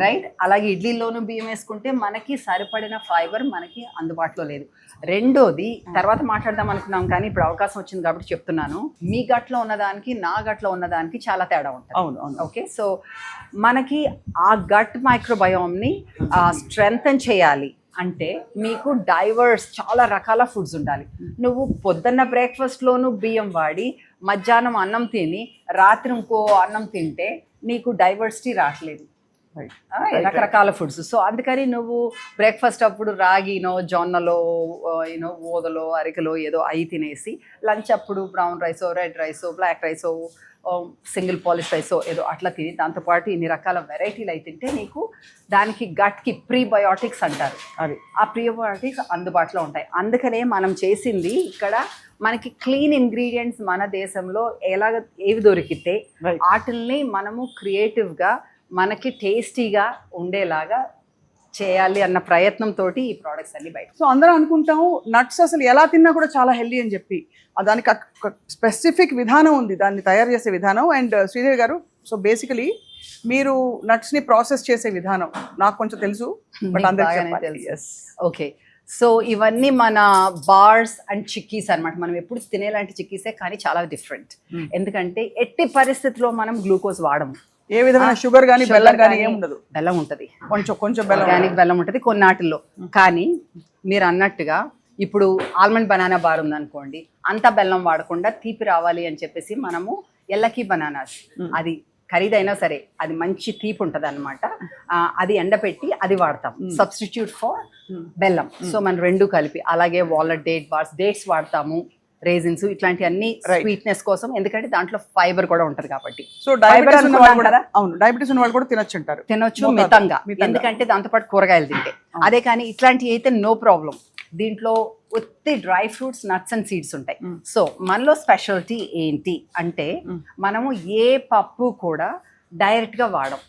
రైట్, అలాగే ఇడ్లీలోనూ బియ్యం వేసుకుంటే మనకి సరిపడిన ఫైబర్ మనకి అందుబాటులో లేదు. రెండోది తర్వాత మాట్లాడదాం అనుకున్నాం కానీ ఇప్పుడు అవకాశం వచ్చింది కాబట్టి చెప్తున్నాను. మీ గట్లో ఉన్నదానికి నా గట్లో ఉన్నదానికి చాలా తేడా ఉంటుంది. అవును అవును. ఓకే, సో మనకి ఆ గట్ మైక్రోబయోమ్ని స్ట్రెంగ్తన్ చేయాలి అంటే మీకు డైవర్స్ చాలా రకాల ఫుడ్స్ ఉండాలి. నువ్వు పొద్దున్న బ్రేక్ఫాస్ట్లోనూ బియ్యం వాడి, మధ్యాహ్నం అన్నం తిని, రాత్రి ఇంకో అన్నం తింటే నీకు డైవర్సిటీ రావట్లేదు, రకరకాల ఫుడ్స్. సో అందుకని నువ్వు బ్రేక్ఫాస్ట్ అప్పుడు రాగినో, జొన్నలో, ఓదలో, అరికలో ఏదో అయి తినేసి, లంచ్ అప్పుడు బ్రౌన్ రైసో, రెడ్ రైసో, బ్లాక్ రైసో, సింగిల్ పాలిష్ రైసో ఏదో అట్లా తిని, దాంతోపాటు ఇన్ని రకాల వెరైటీలు అయి తింటే నీకు దానికి గట్కి ప్రీబయోటిక్స్ అంటారు, అవి ఆ ప్రీబయోటిక్స్ అందుబాటులో ఉంటాయి. అందుకనే మనం చేసింది ఇక్కడ మనకి క్లీన్ ఇంగ్రీడియంట్స్ మన దేశంలో ఏవి దొరికితే వాటిల్ని మనము క్రియేటివ్గా మనకి టేస్టీగా ఉండేలాగా చేయాలి అన్న ప్రయత్నంతో ఈ ప్రోడక్ట్స్ అన్ని బయట. సో అందరూ అనుకుంటాము నట్స్ అసలు ఎలా తిన్నా కూడా చాలా హెల్దీ అని చెప్పి, దానికి స్పెసిఫిక్ విధానం ఉంది, దాన్ని తయారు చేసే విధానం. అండ్ శ్రీదేవి గారు, సో బేసికలీ మీరు నట్స్ ని ప్రాసెస్ చేసే విధానం నాకు కొంచెం తెలుసు, బట్ అందరికీ తెలుసు. ఓకే, సో ఇవన్నీ మన బార్స్ అండ్ చిక్కీస్ అన్నమాట. మనం ఎప్పుడు తినేలాంటి చిక్కీసే, కానీ చాలా డిఫరెంట్. ఎందుకంటే ఎట్టి పరిస్థితిలో మనం గ్లూకోజ్ వాడము, ఏ విధమైన షుగర్ కానీ బెల్లం కానీ ఏమి ఉండదు. బెల్లం ఉంటుంది, కొంచెం బెల్లం, ఆర్గానిక్ బెల్లం ఉంటుంది కొన్నాటిల్లో. కానీ మీరు అన్నట్టుగా ఇప్పుడు ఆల్మండ్ బనానా బార్ ఉందనుకోండి, అంత బెల్లం వాడకుండా తీపి రావాలి అని చెప్పేసి మనము ఎల్లకి బనానాస్, అది ఖరీదైనా సరే అది మంచి తీపి ఉంటుంది అనమాట, అది ఎండపెట్టి అది వాడతాం సబ్స్టిట్యూట్ ఫర్ బెల్లం. సో మనం రెండు కలిపి, అలాగే వాల్నట్ డేట్స్ వాడతాము, రేజిన్స్, ఇట్లాంటి అన్ని స్వీట్నెస్ కోసం, ఎందుకంటే దాంట్లో ఫైబర్ కూడా ఉంటది కాబట్టి. సో డయాబెటీస్ ఉన్న వాళ్ళు కూడా తినొచ్చు మితంగా, ఎందుకంటే దాంతోపాటు కూరగాయలు తింటే. అదే కానీ ఇట్లాంటివి అయితే నో ప్రాబ్లం. దీంట్లో ఒత్తి dry fruits, nuts and seeds ఉంటాయి. సో మనలో స్పెషాలిటీ ఏంటి అంటే మనము ఏ పప్పు కూడా డైరెక్ట్ గా వాడం,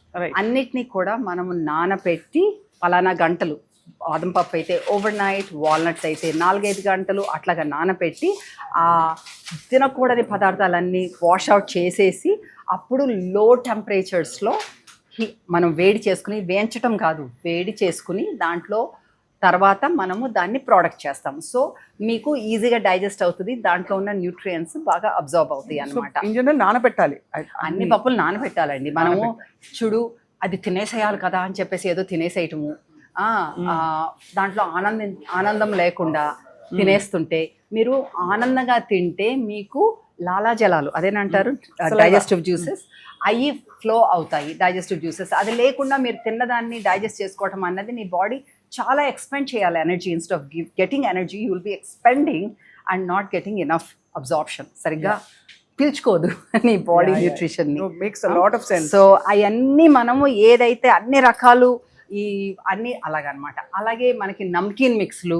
అన్నిటినీ కూడా మనము నానబెట్టి పలానా గంటలు, బాదం పప్పు అయితే ఓవర్ నైట్, వాల్నట్స్ అయితే 4-5 గంటలు అట్లాగా నానబెట్టి ఆ తినకూడని పదార్థాలన్నీ వాష్ అవుట్ చేసేసి అప్పుడు లో టెంపరేచర్స్లో మనం వేడి చేసుకుని, వేయించటం కాదు, వేడి చేసుకుని దాంట్లో తర్వాత మనము దాన్ని ప్రోడక్ట్ చేస్తాం. సో మీకు ఈజీగా డైజెస్ట్ అవుతుంది, దాంట్లో ఉన్న న్యూట్రియంట్స్ బాగా అబ్జర్వ్ అవుతాయి అన్నమాట. నానబెట్టాలి, అన్ని పప్పులు నానబెట్టాలండి. మనము చూడు అది తినేసేయాలి కదా అని చెప్పేసి ఏదో తినేసేయటము, దాంట్లో ఆనందం లేకుండా తినేస్తుంటే, మీరు ఆనందంగా తింటే మీకు లాలాజలాలు, అదేనంటారు డైజెస్టివ్ జ్యూసెస్, అవి ఫ్లో అవుతాయి డైజెస్టివ్ జ్యూసెస్. అది లేకుండా మీరు తిన్నదాన్ని డైజెస్ట్ చేసుకోవటం అన్నది నీ బాడీ చాలా ఎక్స్పెండ్ చేయాలి energy. Instead of getting energy you will be expending and not getting enough absorption. సరిగ్గా పీల్చుకోదు నీ బాడీ న్యూట్రిషన్ ని. సో అవన్నీ మనము ఏదైతే అన్ని రకాలు ఈ అన్ని అలాగనమాట. అలాగే మనకి నమ్కీన్ మిక్స్లు,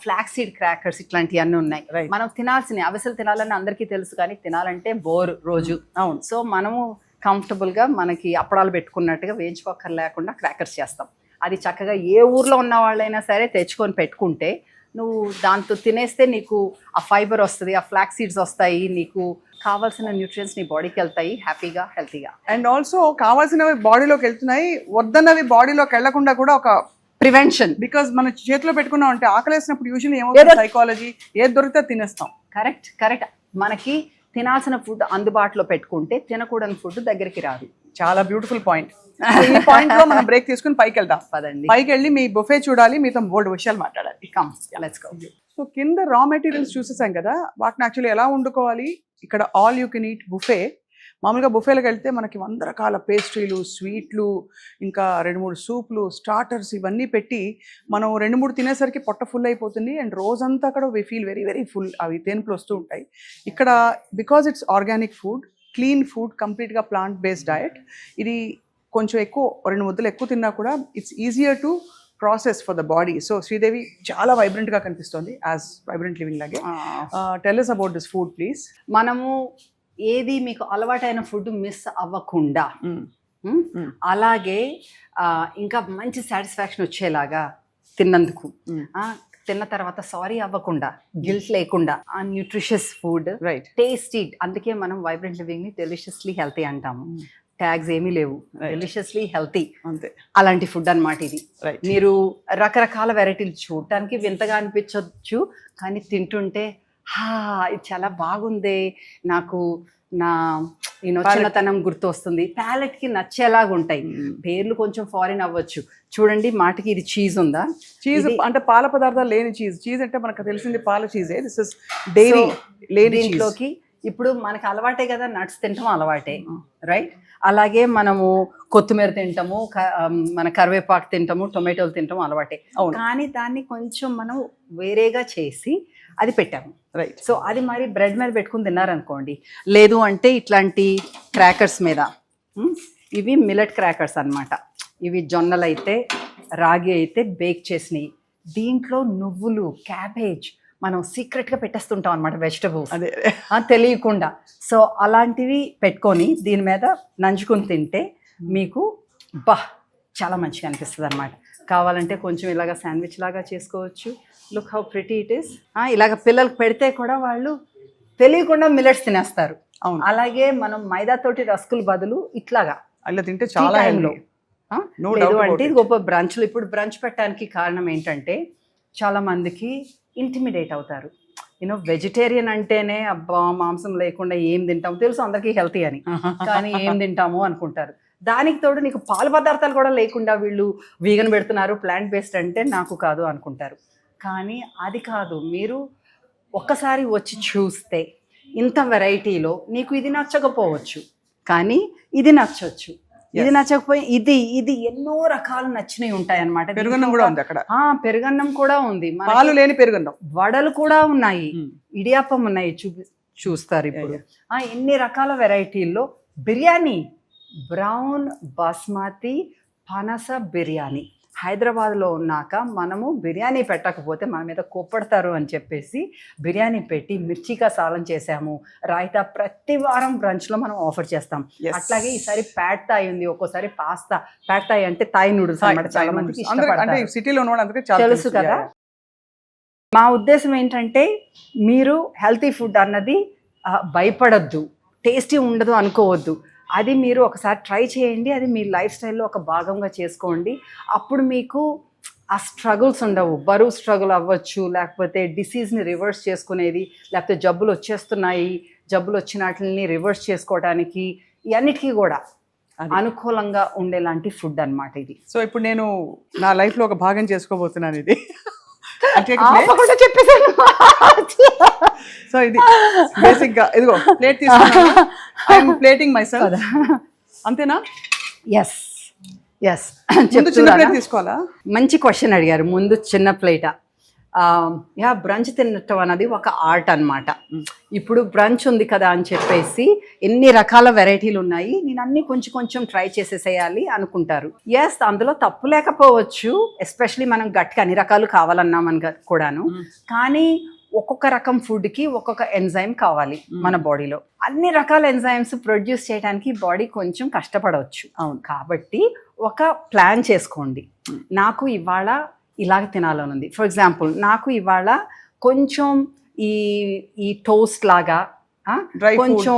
ఫ్లాక్స్ సీడ్ క్రాకర్స్, ఇట్లాంటివి అన్నీ ఉన్నాయి. మనం తినాల్సినవి అవిసెలు తినాలని అందరికీ తెలుసు, కానీ తినాలంటే బోర్ రోజు. అవును. సో మనము కంఫర్టబుల్గా మనకి అప్పడాలు పెట్టుకున్నట్టుగా వేయించుకోకర్ లేకుండా క్రాకర్స్ చేస్తాం. అది చక్కగా ఏ ఊర్లో ఉన్న వాళ్ళైనా సరే తెచ్చుకొని పెట్టుకుంటే నువ్వు దాంతో తినేస్తే నీకు ఆ ఫైబర్ వస్తుంది, ఆ ఫ్లాక్స్ సీడ్స్ వస్తాయి, నీకు కావాల్సిన న్యూట్రియన్స్ నీ బాడీకి వెళ్తాయి హ్యాపీగా, హెల్తీగా. అండ్ ఆల్సో కావాల్సినవి బాడీలోకి వెళ్తున్నాయి, వద్దన్నవి బాడీలోకి వెళ్లకుండా కూడా ఒక ప్రివెన్షన్. బికాస్ మన చేతిలో పెట్టుకున్నాం అంటే ఆకలేసినప్పుడు యూజువల్లీ ఏమవుతుంది, సైకాలజీ ఏది దొరికితే తినేస్తాం. కరెక్ట్. మనకి తినాల్సిన ఫుడ్ అందుబాటులో పెట్టుకుంటే తినకూడని ఫుడ్ దగ్గరికి రాదు. చాలా బ్యూటిఫుల్ పాయింట్. ఈ పాయింట్ లో మనం బ్రేక్ తీసుకుని పైకి వెళ్దాం. పదండి, పైకి వెళ్ళి మీ బుఫే చూడాలి, మీతో బోల్డ్ విషయాలు మాట్లాడాలి. Come let's go. సో కింద రా మెటీరియల్స్ చూసేసాం కదా, వాటిని యాక్చువల్లీ ఎలా వండుకోవాలి. ఇక్కడ all you can eat buffet. మామూలుగా బుఫేలకు వెళ్తే మనకి 100 రకాల పేస్ట్రీలు, స్వీట్లు, ఇంకా 2-3 సూప్లు, స్టార్టర్స్ ఇవన్నీ పెట్టి మనం 2-3 తినేసరికి పొట్ట ఫుల్ అయిపోతుంది. అండ్ రోజంతా అక్కడ we feel very very full, అవి తేన్పులు వస్తూ ఉంటాయి. ఇక్కడ because it's organic food, clean food, కంప్లీట్గా ప్లాంట్ బేస్డ్ డయట్. ఇది కొంచెం ఎక్కువ 2 ముద్దలు ఎక్కువ తిన్నా కూడా it's easier to process for the body. So Sridevi చాలా వైబ్రెంట్గా కనిపిస్తుంది, యాజ్ వైబ్రెంట్ లివింగ్ లాగే. Tell us about this food please. మనము ఏది మీకు అలవాటైన ఫుడ్ మిస్ అవ్వకుండా, అలాగే ఇంకా మంచి సాటిస్ఫాక్షన్ వచ్చేలాగా తిన్నందుకు, తిన్న తర్వాత సారీ అవ్వకుండా, గిల్ట్ లేకుండా, ఆ న్యూట్రిషియస్ ఫుడ్, రైట్, టేస్టీ. అందుకే మనం వైబ్రెంట్ లివింగ్ ని డెలిషియస్లీ హెల్తీ అంటాము. ట్యాగ్స్ ఏమీ లేవు, డెలిషియస్లీ హెల్తీ, అంతే. అలాంటి ఫుడ్ అన్నమాట ఇది. రైట్. మీరు రకరకాల వెరైటీలు చూడటానికి వింతగా అనిపించవచ్చు, కానీ తింటుంటే ఇది చాలా బాగుంది, నాకు నా చిన్నతనం గుర్తు వస్తుంది, ప్యాలెట్ కి నచ్చేలాగా ఉంటాయి. పేర్లు కొంచెం ఫారిన్ అవ్వచ్చు. చూడండి, మాటకి ఇది చీజ్ ఉందా? చీజ్ అంటే పాల పదార్థాలు లేని చీజ్. చీజ్ అంటే మనకు తెలిసింది పాల చీజే. దిస్ ఇస్ డైరీ లేని. దీంట్లోకి ఇప్పుడు మనకి అలవాటే కదా, నట్స్ తింటాం అలవాటే, రైట్? అలాగే మనము కొత్తిమీర తింటాము, మన కరివేపాకు తింటాము, టొమాటోలు తింటాము అలవాటే. కానీ దాన్ని కొంచెం మనం వేరేగా చేసి అది పెట్టాము, రైట్? సో అది మరి బ్రెడ్ మీద పెట్టుకుని తిన్నారనుకోండి, లేదు అంటే ఇట్లాంటి క్రాకర్స్ మీద. ఇవి మిల్లెట్ క్రాకర్స్ అన్నమాట. ఇవి జొన్నలు అయితే, రాగి అయితే బేక్ చేసినవి. దీంట్లో నువ్వులు, క్యాబేజ్ మనం సీక్రెట్గా పెట్టేస్తుంటాం అనమాట, వెజిటబుల్స్, అదే తెలియకుండా. సో అలాంటివి పెట్టుకొని దీని మీద నంచుకుని తింటే మీకు చాలా మంచిగా అనిపిస్తుంది అనమాట. కావాలంటే కొంచెం ఇలాగ శాండ్విచ్ లాగా చేసుకోవచ్చు. Look how pretty it is. ఇలాగ పిల్లలకు పెడితే కూడా వాళ్ళు తెలియకుండా మిల్లెట్స్ తినేస్తారు. అవును. అలాగే మనం మైదాతోటి రస్కులు బదులు ఇట్లాగా అలా తింటే చాలా టైంలో, లేదు అంటే గొప్ప బ్రంచ్లు. ఇప్పుడు బ్రంచ్ పెట్టడానికి కారణం ఏంటంటే చాలా మందికి ఇంటిమిడేట్ అవుతారు. వెజిటేరియన్ అంటేనే అబ్బా మాంసం లేకుండా ఏం తింటాము, తెలుసు అందరికీ హెల్తీ అని, కానీ ఏం తింటాము అనుకుంటారు. దానికి తోడు నీకు పాల పదార్థాలు కూడా లేకుండా వీళ్ళు వీగన్ పెడుతున్నారు, ప్లాంట్ బేస్డ్ అంటే నాకు కాదు అనుకుంటారు. కానీ అది కాదు, మీరు ఒక్కసారి వచ్చి చూస్తే ఇంత వెరైటీలో నీకు ఇది నచ్చకపోవచ్చు, కానీ ఇది నచ్చవచ్చు. ఇది నచ్చకపోయి ఇది ఎన్నో రకాలు నచ్చినవి ఉంటాయి అన్నమాట. పెరుగన్నం కూడా ఉంది అక్కడ. పెరుగన్నం కూడా ఉంది, పాలు లేని పెరుగన్నం, వడలు కూడా ఉన్నాయి, ఇడియాప్పం ఉన్నాయి, చూస్తారు ఇప్పుడు. ఎన్ని రకాల వెరైటీల్లో బిర్యానీ, బ్రౌన్ బాస్మతి పనస బిర్యానీ. హైదరాబాద్లో ఉన్నాక మనము బిర్యానీ పెట్టకపోతే మన మీద కోప్పడతారు అని చెప్పేసి బిర్యానీ పెట్టి మిర్చికా సాలం చేసాము. రాయితా ప్రతి వారం బ్రంచ్లో మనం ఆఫర్ చేస్తాం. అట్లాగే ఈసారి ప్యాడ్ థాయ్ ఉంది, ఒక్కోసారి పాస్తా. ప్యాడ్ థాయ్ అంటే థాయ్ నూడిల్స్ అన్నమాట, చాలా మందికి తెలుసు కదా. మా ఉద్దేశం ఏంటంటే మీరు హెల్తీ ఫుడ్ అన్నది భయపడద్దు, టేస్టీ ఉండదు అనుకోవద్దు. అది మీరు ఒకసారి ట్రై చేయండి, అది మీ లైఫ్ స్టైల్లో ఒక భాగంగా చేసుకోండి. అప్పుడు మీకు ఆ స్ట్రగుల్స్ ఉండవు. బరువు స్ట్రగుల్ అవ్వచ్చు, లేకపోతే డిసీజ్ని రివర్స్ చేసుకునేది, లేకపోతే జబ్బులు వచ్చేస్తున్నాయి, జబ్బులు వచ్చిన వాటిని రివర్స్ చేసుకోవడానికి, ఇవన్నిటికీ కూడా అనుకూలంగా ఉండేలాంటి ఫుడ్ అన్నమాట ఇది. సో ఇప్పుడు నేను నా లైఫ్లో ఒక భాగం చేసుకోబోతున్నాను ఇది. చెప్పేసాను. సో ఇది బేసిక్ గా ఇదిగో ప్లేట్ తీసుకున్నాను, ఐఎమ్ ప్లేటింగ్ మై సెల్ఫ్. అంతేనా? Yes yes. చిన్న ప్లేట్ తీసుకోవాలా? మంచి క్వశ్చన్ అడిగారు. ముందు చిన్న ప్లేటా? బ్రంచ్ తినటం అన్నది ఒక ఆర్ట్ అన్నమాట. ఇప్పుడు బ్రంచ్ ఉంది కదా అని చెప్పేసి ఎన్ని రకాల వెరైటీలు ఉన్నాయి, నేను అన్ని కొంచెం కొంచెం ట్రై చేసేసేయాలి అనుకుంటారు. ఎస్, అందులో తప్పు లేకపోవచ్చు, ఎస్పెషలీ మనం గట్టిగా అన్ని రకాలు కావాలన్నామని కూడాను. కానీ ఒక్కొక్క రకం ఫుడ్కి ఒక్కొక్క ఎంజైమ్ కావాలి మన బాడీలో. అన్ని రకాల ఎంజైమ్స్ ప్రొడ్యూస్ చేయడానికి బాడీ కొంచెం కష్టపడవచ్చు. అవును, కాబట్టి ఒక ప్లాన్ చేసుకోండి. నాకు ఇవాళ ఇలాగ తినాలని ఉంది. ఫర్ ఎగ్జాంపుల్, నాకు ఇవాళ కొంచెం ఈ టోస్ట్ లాగా కొంచెం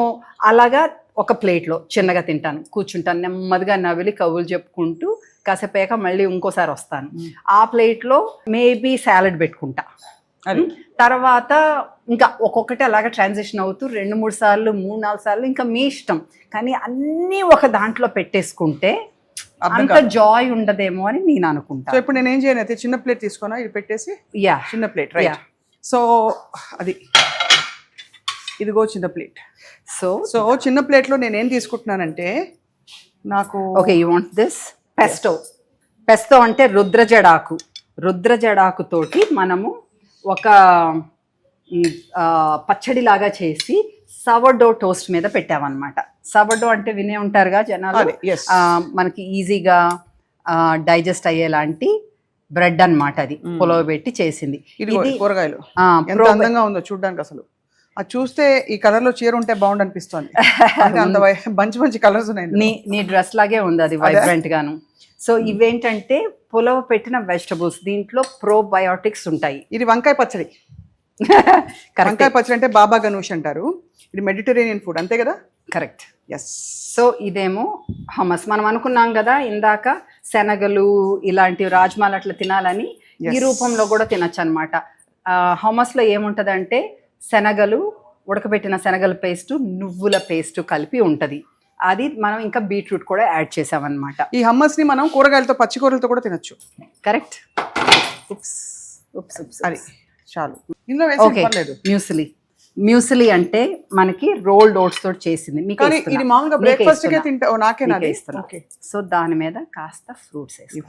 అలాగా ఒక ప్లేట్లో చిన్నగా తింటాను, కూర్చుంటాను, నెమ్మదిగా నవిలి కబుర్లు చెప్పుకుంటూ కాసేపాక మళ్ళీ ఇంకోసారి వస్తాను. ఆ ప్లేట్లో మేబీ సాలడ్ పెట్టుకుంటా, అది. తర్వాత ఇంకా ఒక్కొక్కటి అలాగా ట్రాన్సిషన్ అవుతూ 2-3 సార్లు 3-4 సార్లు ఇంకా మీ ఇష్టం. కానీ అన్నీ ఒక దాంట్లో పెట్టేసుకుంటే అంత జాయ్ ఉండదేమో అని నేను సో అనుకుంటా. ఇప్పుడు నేను ఏం చేయను అయితే చిన్న ప్లేట్ తీసుకున్నా ఇది పెట్టేసి యా చిన్న ప్లేట్ రైట్. సో అది ఇదిగో చిన్న ప్లేట్. సో చిన్న ప్లేట్లో నేను ఏం తీసుకుంటున్నానంటే నాకు okay you want this pesto అంటే రుద్రజడాకు తోటి మనము ఒక పచ్చడిలాగా చేసి సవర్డో టోస్ట్ మీద పెట్టామన్నమాట. సవర్డో అంటే వినే ఉంటారుగా జనాలు, మనకి ఈజీగా డైజెస్ట్ అయ్యేలాంటి బ్రెడ్ అన్నమాట. అది పులవబెట్టి చేసింది. ఇది కూరగాయలు ఎంత అందంగా ఉందో చూడడానికి. అసలు అది చూస్తే ఈ కలర్ లో చీర ఉంటే బాగుండు అనిపిస్తుంది. అంత మంచి కలర్స్ ఉన్నాయి. నీ డ్రెస్ లాగే ఉంది అది, వైబ్రెంట్ గాను. సో ఇవేంటంటే పులవ పెట్టిన వెజిటబుల్స్, దీంట్లో ప్రోబయోటిక్స్ ఉంటాయి. ఇది వంకాయ పచ్చడి. వంకాయ పచ్చడి అంటే బాబా గనూష్ అంటారు. ఇది మెడిటరేనియన్ ఫుడ్ అంతే కదా? కరెక్ట్. ఎస్. సో ఇదేమో హమస్. మనం అనుకున్నాం కదా ఇందాక శనగలు ఇలాంటి రాజ్మాలు అట్లా తినాలని, ఈ రూపంలో కూడా తినచ్చు అనమాట. హమస్లో ఏముంటదంటే శనగలు, ఉడకబెట్టిన శనగల పేస్ట్, నువ్వుల పేస్ట్ కలిపి ఉంటది. అది మనం ఇంకా బీట్రూట్ కూడా యాడ్ చేసామన్నమాట. ఈ హమ్మస్ ని మనం కూరగాయలతో, పచ్చి కూరలతో కూడా తినొచ్చు. కరెక్ట్. అది చాలు. ఇందులో వేసి పర్లేదు. మ్యూసిలీ అంటే మనకి రోల్డ్ ఓట్స్ తోటి చేసింది. మీకు ఇది మామూలుగా బ్రేక్ఫాస్ట్ కే తింటా. నాకేనా? ఓకే. సో దాని మీద కాస్త ఫ్రూట్స్ వేసి.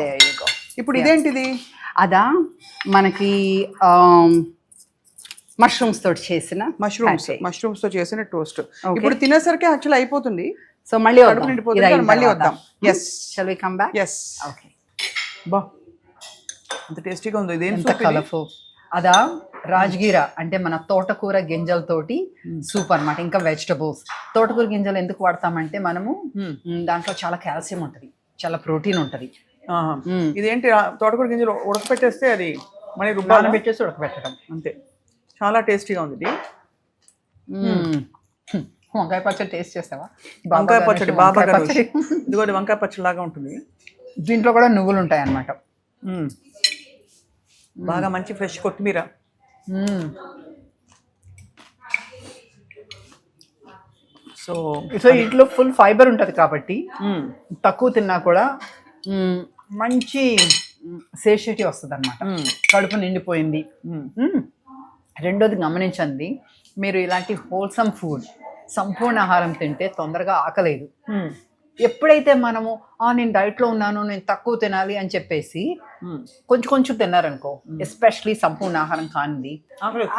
There you go. ఇప్పుడు ఇదేంటిది? అదా మనకి మష్రూమ్స్ తోటి చేసిన మష్రూమ్స్ తో చేసిన టోస్ట్. ఇప్పుడు తినేసరికి యాక్చువల్ అయిపోతుంది. సో మళ్ళీ వద్దాం. Yes. Shall we come back? Yes. Okay. బా ఎంత టేస్టీగా ఉందో. ఇదేం కలర్ఫుల్. అదా రాజ్గీరా అంటే మన తోటకూర గింజలతోటి సూప్ అన్నమాట. ఇంకా వెజిటబుల్స్. తోటకూర గింజలు ఎందుకు వాడతామంటే మనము దాంట్లో చాలా కాల్షియం ఉంటుంది, చాలా ప్రోటీన్ ఉంటుంది. ఇదేంటి తోటకూర గింజలు ఉడకపెట్టేస్తే అది మళ్ళీ పెట్టేసి ఉడకబెట్టడం అంతే. చాలా టేస్టీగా ఉంది. వంకాయ పచ్చడి టేస్ట్ చేస్తావా? వంకాయ పచ్చడి బాబా పచ్చడి. ఇదిగోటి వంకాయ పచ్చడి లాగా ఉంటుంది. దీంట్లో కూడా నువ్వులు ఉంటాయి అన్నమాట. బాగా మంచి ఫ్రెష్ కొత్తిమీర. సో ఇంట్లో ఫుల్ ఫైబర్ ఉంటుంది కాబట్టి తక్కువ తిన్నా కూడా మంచి సేషిటీ వస్తుంది అన్నమాట. కడుపు నిండిపోయింది. రెండోది గమనించండి, మీరు ఇలాంటి హోల్సమ్ ఫుడ్, సంపూర్ణ ఆహారం తింటే తొందరగా ఆకలేదు. ఎప్పుడైతే మనము నేను డైట్లో ఉన్నాను, నేను తక్కువ తినాలి అని చెప్పేసి కొంచెం తిన్నారనుకో, ఎస్పెషలీ సంపూర్ణ ఆహారం కానిది,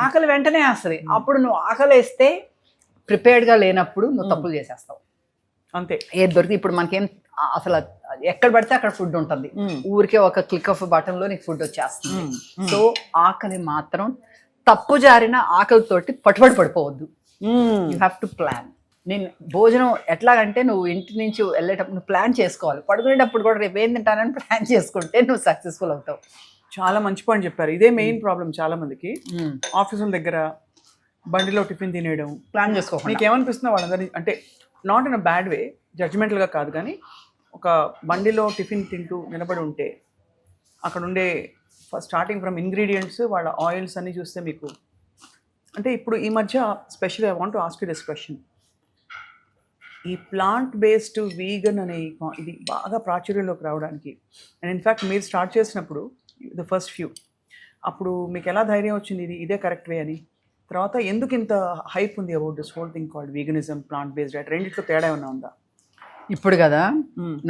ఆకలి వెంటనే వేస్తుంది. అప్పుడు నువ్వు ఆకలి వేస్తే ప్రిపేర్డ్గా లేనప్పుడు నువ్వు తప్పులు చేసేస్తావు. అంతే. ఏది దొరికి ఇప్పుడు మనకేం అసలు ఎక్కడ పడితే అక్కడ ఫుడ్ ఉంటుంది. ఊరికే ఒక క్లిక్ ఆఫ్ బటన్ లో నీకు ఫుడ్ వచ్చేస్తుంది. సో ఆకలి మాత్రం తప్పు జారిన ఆకలితోటి పడిపోవద్దు. You have to plan. నేను భోజనం ఎట్లాగంటే నువ్వు ఇంటి నుంచి వెళ్ళేటప్పుడు నువ్వు ప్లాన్ చేసుకోవాలి. పడుకునేటప్పుడు కూడా రేపు ఏం తింటానని ప్లాన్ చేసుకుంటే నువ్వు సక్సెస్ఫుల్ అవుతావు. చాలా మంచి పాయింట్ చెప్పారు. ఇదే మెయిన్ ప్రాబ్లం చాలా మందికి. ఆఫీసుల దగ్గర బండిలో టిఫిన్ తినేయడం, ప్లాన్ చేసుకోవాలి. నీకు ఏమనిపిస్తుందో వాళ్ళందరినీ, అంటే not in a bad way, జడ్జిమెంటల్గా కాదు, కానీ ఒక బండిలో టిఫిన్ తింటూ నిలబడి ఉంటే అక్కడ ఉండే స్టార్టింగ్ ఫ్రమ్ ఇంగ్రీడియంట్స్, వాళ్ళ ఆయిల్స్ అన్నీ చూస్తే మీకు, అంటే ఇప్పుడు ఈ మధ్య specially I want to ask you this question. ఈ ప్లాంట్ బేస్డ్ వీగన్ అనే ఇది బాగా ప్రాచుర్యంలోకి రావడానికి, అండ్ ఇన్ఫ్యాక్ట్ మీరు స్టార్ట్ చేసినప్పుడు ద ఫస్ట్ ఫ్యూ, అప్పుడు మీకు ఎలా ధైర్యం వచ్చింది ఇదే కరెక్ట్ వే అని? తర్వాత ఎందుకు ఇంత హైప్ ఉంది about this whole thing called veganism, plant based diet? రెండిట్లో తేడా ఏమన్నా ఉందా? ఇప్పుడు కదా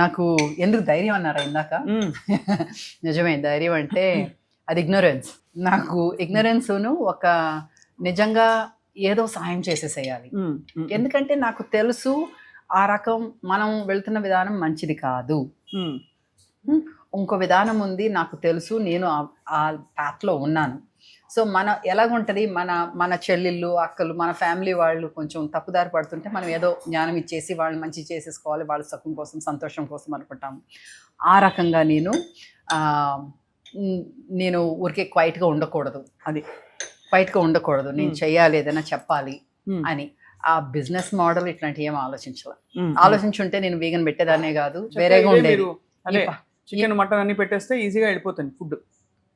నాకు ఎందుకు ధైర్యం అన్నారా ఇందాక? నిజమే, ధైర్యం అంటే అది ఇగ్నోరెన్స్. నాకు ఇగ్నోరెన్స్ను ఒక నిజంగా ఏదో సాయం చేసేసేయాలి. ఎందుకంటే నాకు తెలుసు ఆ రకం మనం వెళ్తున్న విధానం మంచిది కాదు, ఇంకో విధానం ఉంది నాకు తెలుసు, నేను ఆ పాత్లో ఉన్నాను. సో ఎలాగుంటుంది మన చెల్లెళ్ళు, అక్కలు, మన ఫ్యామిలీ వాళ్ళు కొంచెం తప్పుదారి పడుతుంటే మనం ఏదో జ్ఞానం ఇచ్చేసి వాళ్ళని మంచి చేసేసుకోవాలి, వాళ్ళ సుఖం కోసం, సంతోషం కోసం అనుకుంటాము. ఆ రకంగా నేను ఊరికే క్వైట్గా ఉండకూడదు. క్వైట్గా ఉండకూడదు, నేను చెయ్యాలి, ఏదైనా చెప్పాలి అని. ఆ బిజినెస్ మోడల్ ఇట్లాంటి ఏం ఆలోచించుంటే నేను వీగన్ పెట్టేదాన్నే కాదు, వేరేగా ఉండేది. చికెన్ మటన్ అన్ని పెట్టేస్తే ఈజీగా వెళ్ళిపోతుంది ఫుడ్.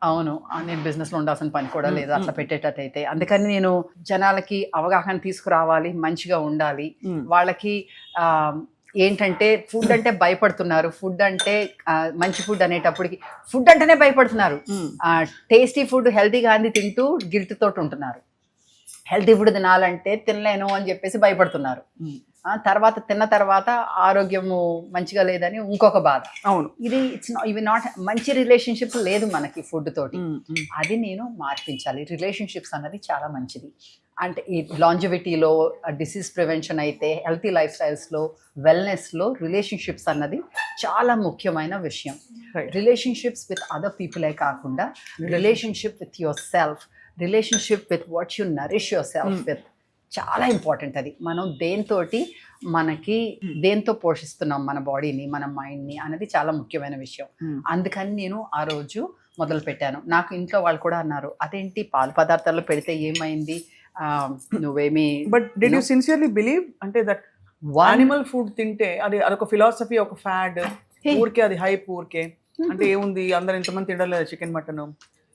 అవును నేను బిజినెస్లో ఉండాల్సిన పని కూడా లేదు అట్లా పెట్టేటట్టయితే. అందుకని నేను జనాలకి అవగాహన తీసుకురావాలి, మంచిగా ఉండాలి వాళ్ళకి. ఏంటంటే ఫుడ్ అంటే భయపడుతున్నారు, ఫుడ్ అంటే మంచి ఫుడ్ అనేటప్పటికి ఫుడ్ అంటేనే భయపడుతున్నారు. టేస్టీ ఫుడ్ హెల్తీగా అంది తింటూ గిల్ట్ తోటి ఉంటున్నారు. హెల్తీ ఫుడ్ తినాలంటే తినలేను అని చెప్పేసి భయపడుతున్నారు. తర్వాత తిన్న తర్వాత ఆరోగ్యము మంచిగా లేదని ఇంకొక బాధ. అవును, ఇవి నాట్ మంచి రిలేషన్షిప్ లేదు మనకి ఫుడ్ తోటి. అది నేను మార్పించాలి. రిలేషన్షిప్స్ అన్నది చాలా మంచిది. అంటే ఈ లాంజివిటీలో, డిసీజ్ ప్రివెన్షన్ అయితే, హెల్తీ లైఫ్ స్టైల్స్లో, వెల్నెస్లో రిలేషన్షిప్స్ అన్నది చాలా ముఖ్యమైన విషయం. రిలేషన్షిప్స్ విత్ అదర్ పీపులే కాకుండా relationship with your self, relationship with what you Nourish your self with చాలా ఇంపార్టెంట్. అది మనం దేంతో పోషిస్తున్నాం మన బాడీని, మన మైండ్ని అనేది చాలా ముఖ్యమైన విషయం. అందుకని నేను ఆ రోజు మొదలు పెట్టాను. నాకు ఇంట్లో వాళ్ళు కూడా అన్నారు, అదేంటి పాలు పదార్థాలు పెడితే ఏమైంది, నువ్వేమి. But did you sincerely believe అంటే దట్ యానిమల్ ఫుడ్ తింటే అదొక ఫిలాసఫీ, ఒక ఫ్యాడ్, ఊరికే అది హైప్, ఊరికే అంటే ఏముంది అందరు ఇంతమంది తినలేదు చికెన్ మటన్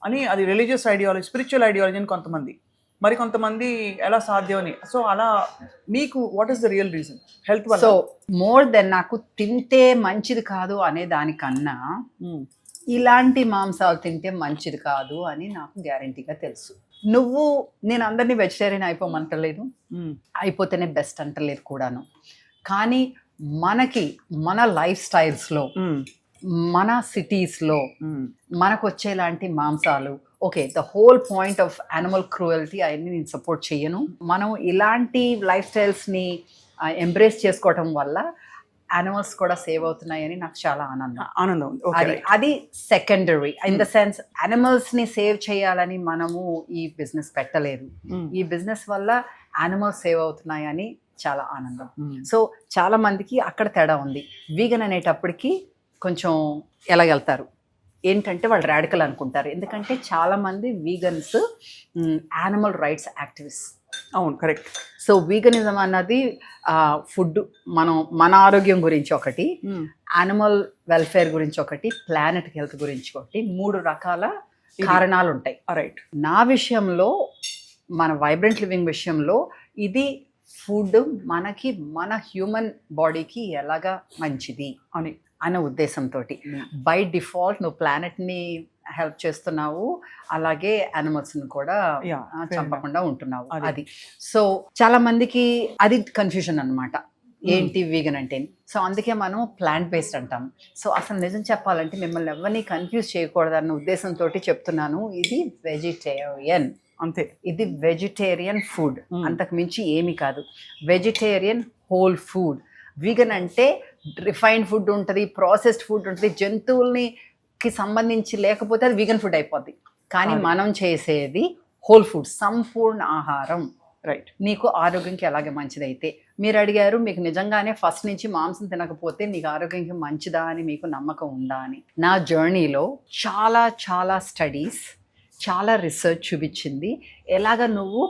అని, అది రిలీజియస్ ఐడియాలజీ, స్పిరిచువల్ ఐడియాలజీ అని కొంతమంది, మరి కొంతమంది ఎలా సాధ్యం అని. సో అలా మీకు what is the real reason? Health వల్ల? సో మోర్ దెన్ నాకు తింటే మంచిది కాదు అనే దానికన్నా ఇలాంటి మాంసాలు తింటే మంచిది కాదు అని నాకు గ్యారంటీగా తెలుసు. నేను అందరినీ వెజిటేరియన్ అయిపోమంటలేదు, అయిపోతేనే బెస్ట్ అంటలేదు కూడాను. కానీ మన లైఫ్ స్టైల్స్లో, మన సిటీస్లో మనకు వచ్చేలాంటి మాంసాలు, okay, the whole point of animal cruelty అవన్నీ నేను సపోర్ట్ చేయను. మనం ఇలాంటి లైఫ్ స్టైల్స్ని ఎంబ్రేస్ చేసుకోవటం వల్ల యానిమల్స్ కూడా సేవ్ అవుతున్నాయని నాకు చాలా ఆనందం. అది సెకండరీ. ఇన్ ద సెన్స్ యానిమల్స్ని సేవ్ చేయాలని మనము ఈ బిజినెస్ పెట్టలేదు. ఈ బిజినెస్ వల్ల యానిమల్స్ సేవ్ అవుతున్నాయని చాలా ఆనందం. సో చాలా మందికి అక్కడ తేడా ఉంది. వీగన్ అనేటప్పటికి కొంచెం ఎలాగెళ్తారు ఏంటంటే వాళ్ళు రాడికల్ అనుకుంటారు. ఎందుకంటే చాలామంది వీగన్స్ యానిమల్ రైట్స్ యాక్టివిస్ట్. అవును, కరెక్ట్. సో వీగనిజం అన్నది ఫుడ్, మన ఆరోగ్యం గురించి ఒకటి, యానిమల్ వెల్ఫేర్ గురించి ఒకటి, ప్లానెట్ హెల్త్ గురించి ఒకటి, 3 రకాల కారణాలు ఉంటాయి. రైట్. నా విషయంలో, మన వైబ్రెంట్ లివింగ్ విషయంలో, ఇది ఫుడ్ మనకి మన హ్యూమన్ బాడీకి ఎలాగా మంచిది అనే ఉద్దేశంతో బై డిఫాల్ట్ నువ్వు ప్లానెట్ని హెల్ప్ చేస్తున్నావు, అలాగే యానిమల్స్ని కూడా చంపకుండా ఉంటున్నావు. అది సో చాలా మందికి అది కన్ఫ్యూజన్ అనమాట, ఏంటి వీగన్ అంటే. సో అందుకే మనం ప్లాంట్ బేస్డ్ అంటాం. సో అసలు నిజం చెప్పాలంటే మిమ్మల్ని ఎవరిని కన్ఫ్యూజ్ చేయకూడదన్న ఉద్దేశంతో చెప్తున్నాను. ఇది వెజిటేరియన్, అంతే. ఇది వెజిటేరియన్ ఫుడ్, అంతకు మించి ఏమీ కాదు. Vegetarian whole food. వీగన్ అంటే రిఫైన్డ్ ఫుడ్ ఉంటుంది, ప్రాసెస్డ్ ఫుడ్ ఉంటుంది, జంతువులకి సంబంధించి లేకపోతే అది వీగన్ ఫుడ్ అయిపోద్ది. కానీ మనం చేసేది హోల్ ఫుడ్, సంపూర్ణ ఆహారం. రైట్. నీకు ఆరోగ్యంకి ఎలాగే మంచిదైతే, మీరు అడిగారు మీకు నిజంగానే ఫస్ట్ నుంచి మాంసం తినకపోతే నీకు ఆరోగ్యంకి మంచిదా అని మీకు నమ్మకం ఉందా అని. నా జర్నీలో చాలా చాలా స్టడీస్, చాలా రీసెర్చ్ చూపించింది ఎలాగ నువ్వు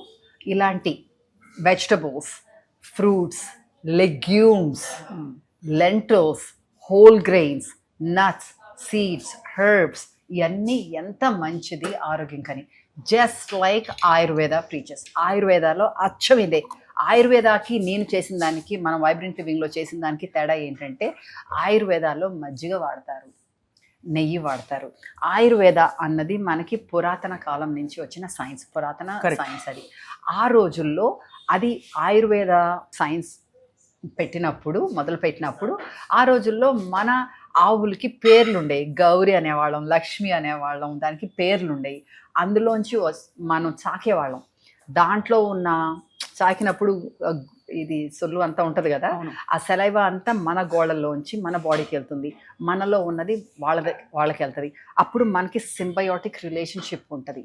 ఇలాంటి vegetables, fruits, legumes, lentils, whole grains, nuts, seeds, herbs, ఇవన్నీ ఎంత మంచిది ఆరోగ్యం కని. Just like Ayurveda preaches. ఆయుర్వేదాలో అచ్చం ఇదే. ఆయుర్వేదాకి నేను చేసిన దానికి, మనం వైబ్రెంట్ లివింగ్లో చేసిన దానికి తేడా ఏంటంటే ఆయుర్వేదాలో మజ్జిగ వాడతారు, నెయ్యి వాడతారు. ఆయుర్వేద అన్నది మనకి పురాతన కాలం నుంచి వచ్చిన సైన్స్, పురాతన సైన్స్. అది ఆ రోజుల్లో అది ఆయుర్వేద సైన్స్ మొదలు పెట్టినప్పుడు ఆ రోజుల్లో మన ఆవులకి పేర్లు ఉండేవి. గౌరి అనేవాళ్ళం, లక్ష్మి అనేవాళ్ళం, దానికి పేర్లు ఉండేవి. అందులోంచి మనం చాకేవాళ్ళం. దాంట్లో ఉన్న చాకినప్పుడు ఇది సొల్లు అంతా ఉంటుంది కదా, ఆ సెలైవా అంతా మన గోళ్ళల్లోంచి మన బాడీకి వెళ్తుంది, మనలో ఉన్నది వాళ్ళకి వెళ్తుంది. అప్పుడు మనకి సింబయోటిక్ రిలేషన్షిప్ ఉంటుంది.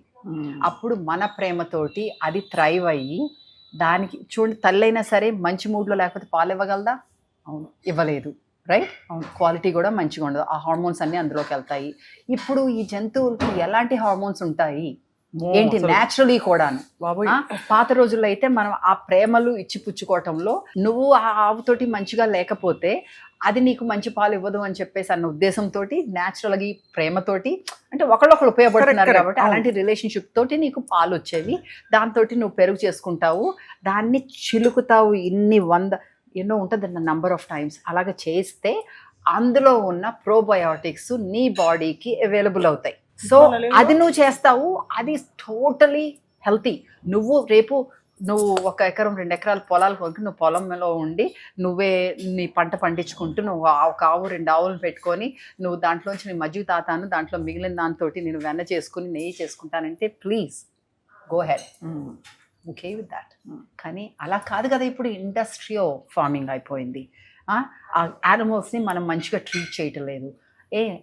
అప్పుడు మన ప్రేమతోటి అది థ్రైవ్ అయ్యి, దానికి చూడండి, తల్లి అయినా సరే మంచి మూడ్లో లేకపోతే పాలు ఇవ్వగలదా? అవును, ఇవ్వలేదు. రైట్. క్వాలిటీ కూడా మంచిగా ఉండదు, ఆ హార్మోన్స్ అన్నీ అందులోకి వెళ్తాయి. ఇప్పుడు ఈ జంతువులకి ఎలాంటి హార్మోన్స్ ఉంటాయి? ఏంటి న్యాచురలీ కూడాను. బాబోయ్. పాత రోజుల్లో అయితే మనం ఆ ప్రేమలు ఇచ్చి పుచ్చుకోవటంలో నువ్వు ఆ ఆవుతోటి మంచిగా లేకపోతే అది నీకు మంచి పాలు ఇవ్వదు అని చెప్పేసి అన్న ఉద్దేశంతో న్యాచురల్గా ఈ ప్రేమతోటి అంటే ఒకళ్ళొకళ్ళు ఉపయోగపడుతున్నారు కాబట్టి అలాంటి రిలేషన్షిప్ తోటి నీకు పాలు వచ్చేవి. దాంతో నువ్వు పెరుగు చేసుకుంటావు, దాన్ని చిలుకుతావు, ఎన్నో ఉంటుంది నంబర్ ఆఫ్ టైమ్స్. అలాగ చేస్తే అందులో ఉన్న ప్రోబయోటిక్స్ నీ బాడీకి అవైలబుల్ అవుతాయి. సో అది నువ్వు చేస్తావు, అది టోటలీ హెల్తీ. రేపు నువ్వు 1 ఎకరం 2 ఎకరాల పొలాలు కొనుక్కు నువ్వు పొలంలో ఉండి నువ్వే నీ పంట పండించుకుంటూ నువ్వు 1 ఆవు 2 ఆవులు పెట్టుకొని నువ్వు దాంట్లోంచి నీ మజ్జిగ తాతాను, దాంట్లో మిగిలిన దాంతో నేను వెన్న చేసుకుని నెయ్యి చేసుకుంటానంటే please go ahead, okay with that. కానీ అలా కాదు కదా, ఇప్పుడు ఇండస్ట్రియల్ ఫార్మింగ్ అయిపోయింది. ఆ యానిమల్స్ని మనం మంచిగా ట్రీట్ చేయటం లేదు,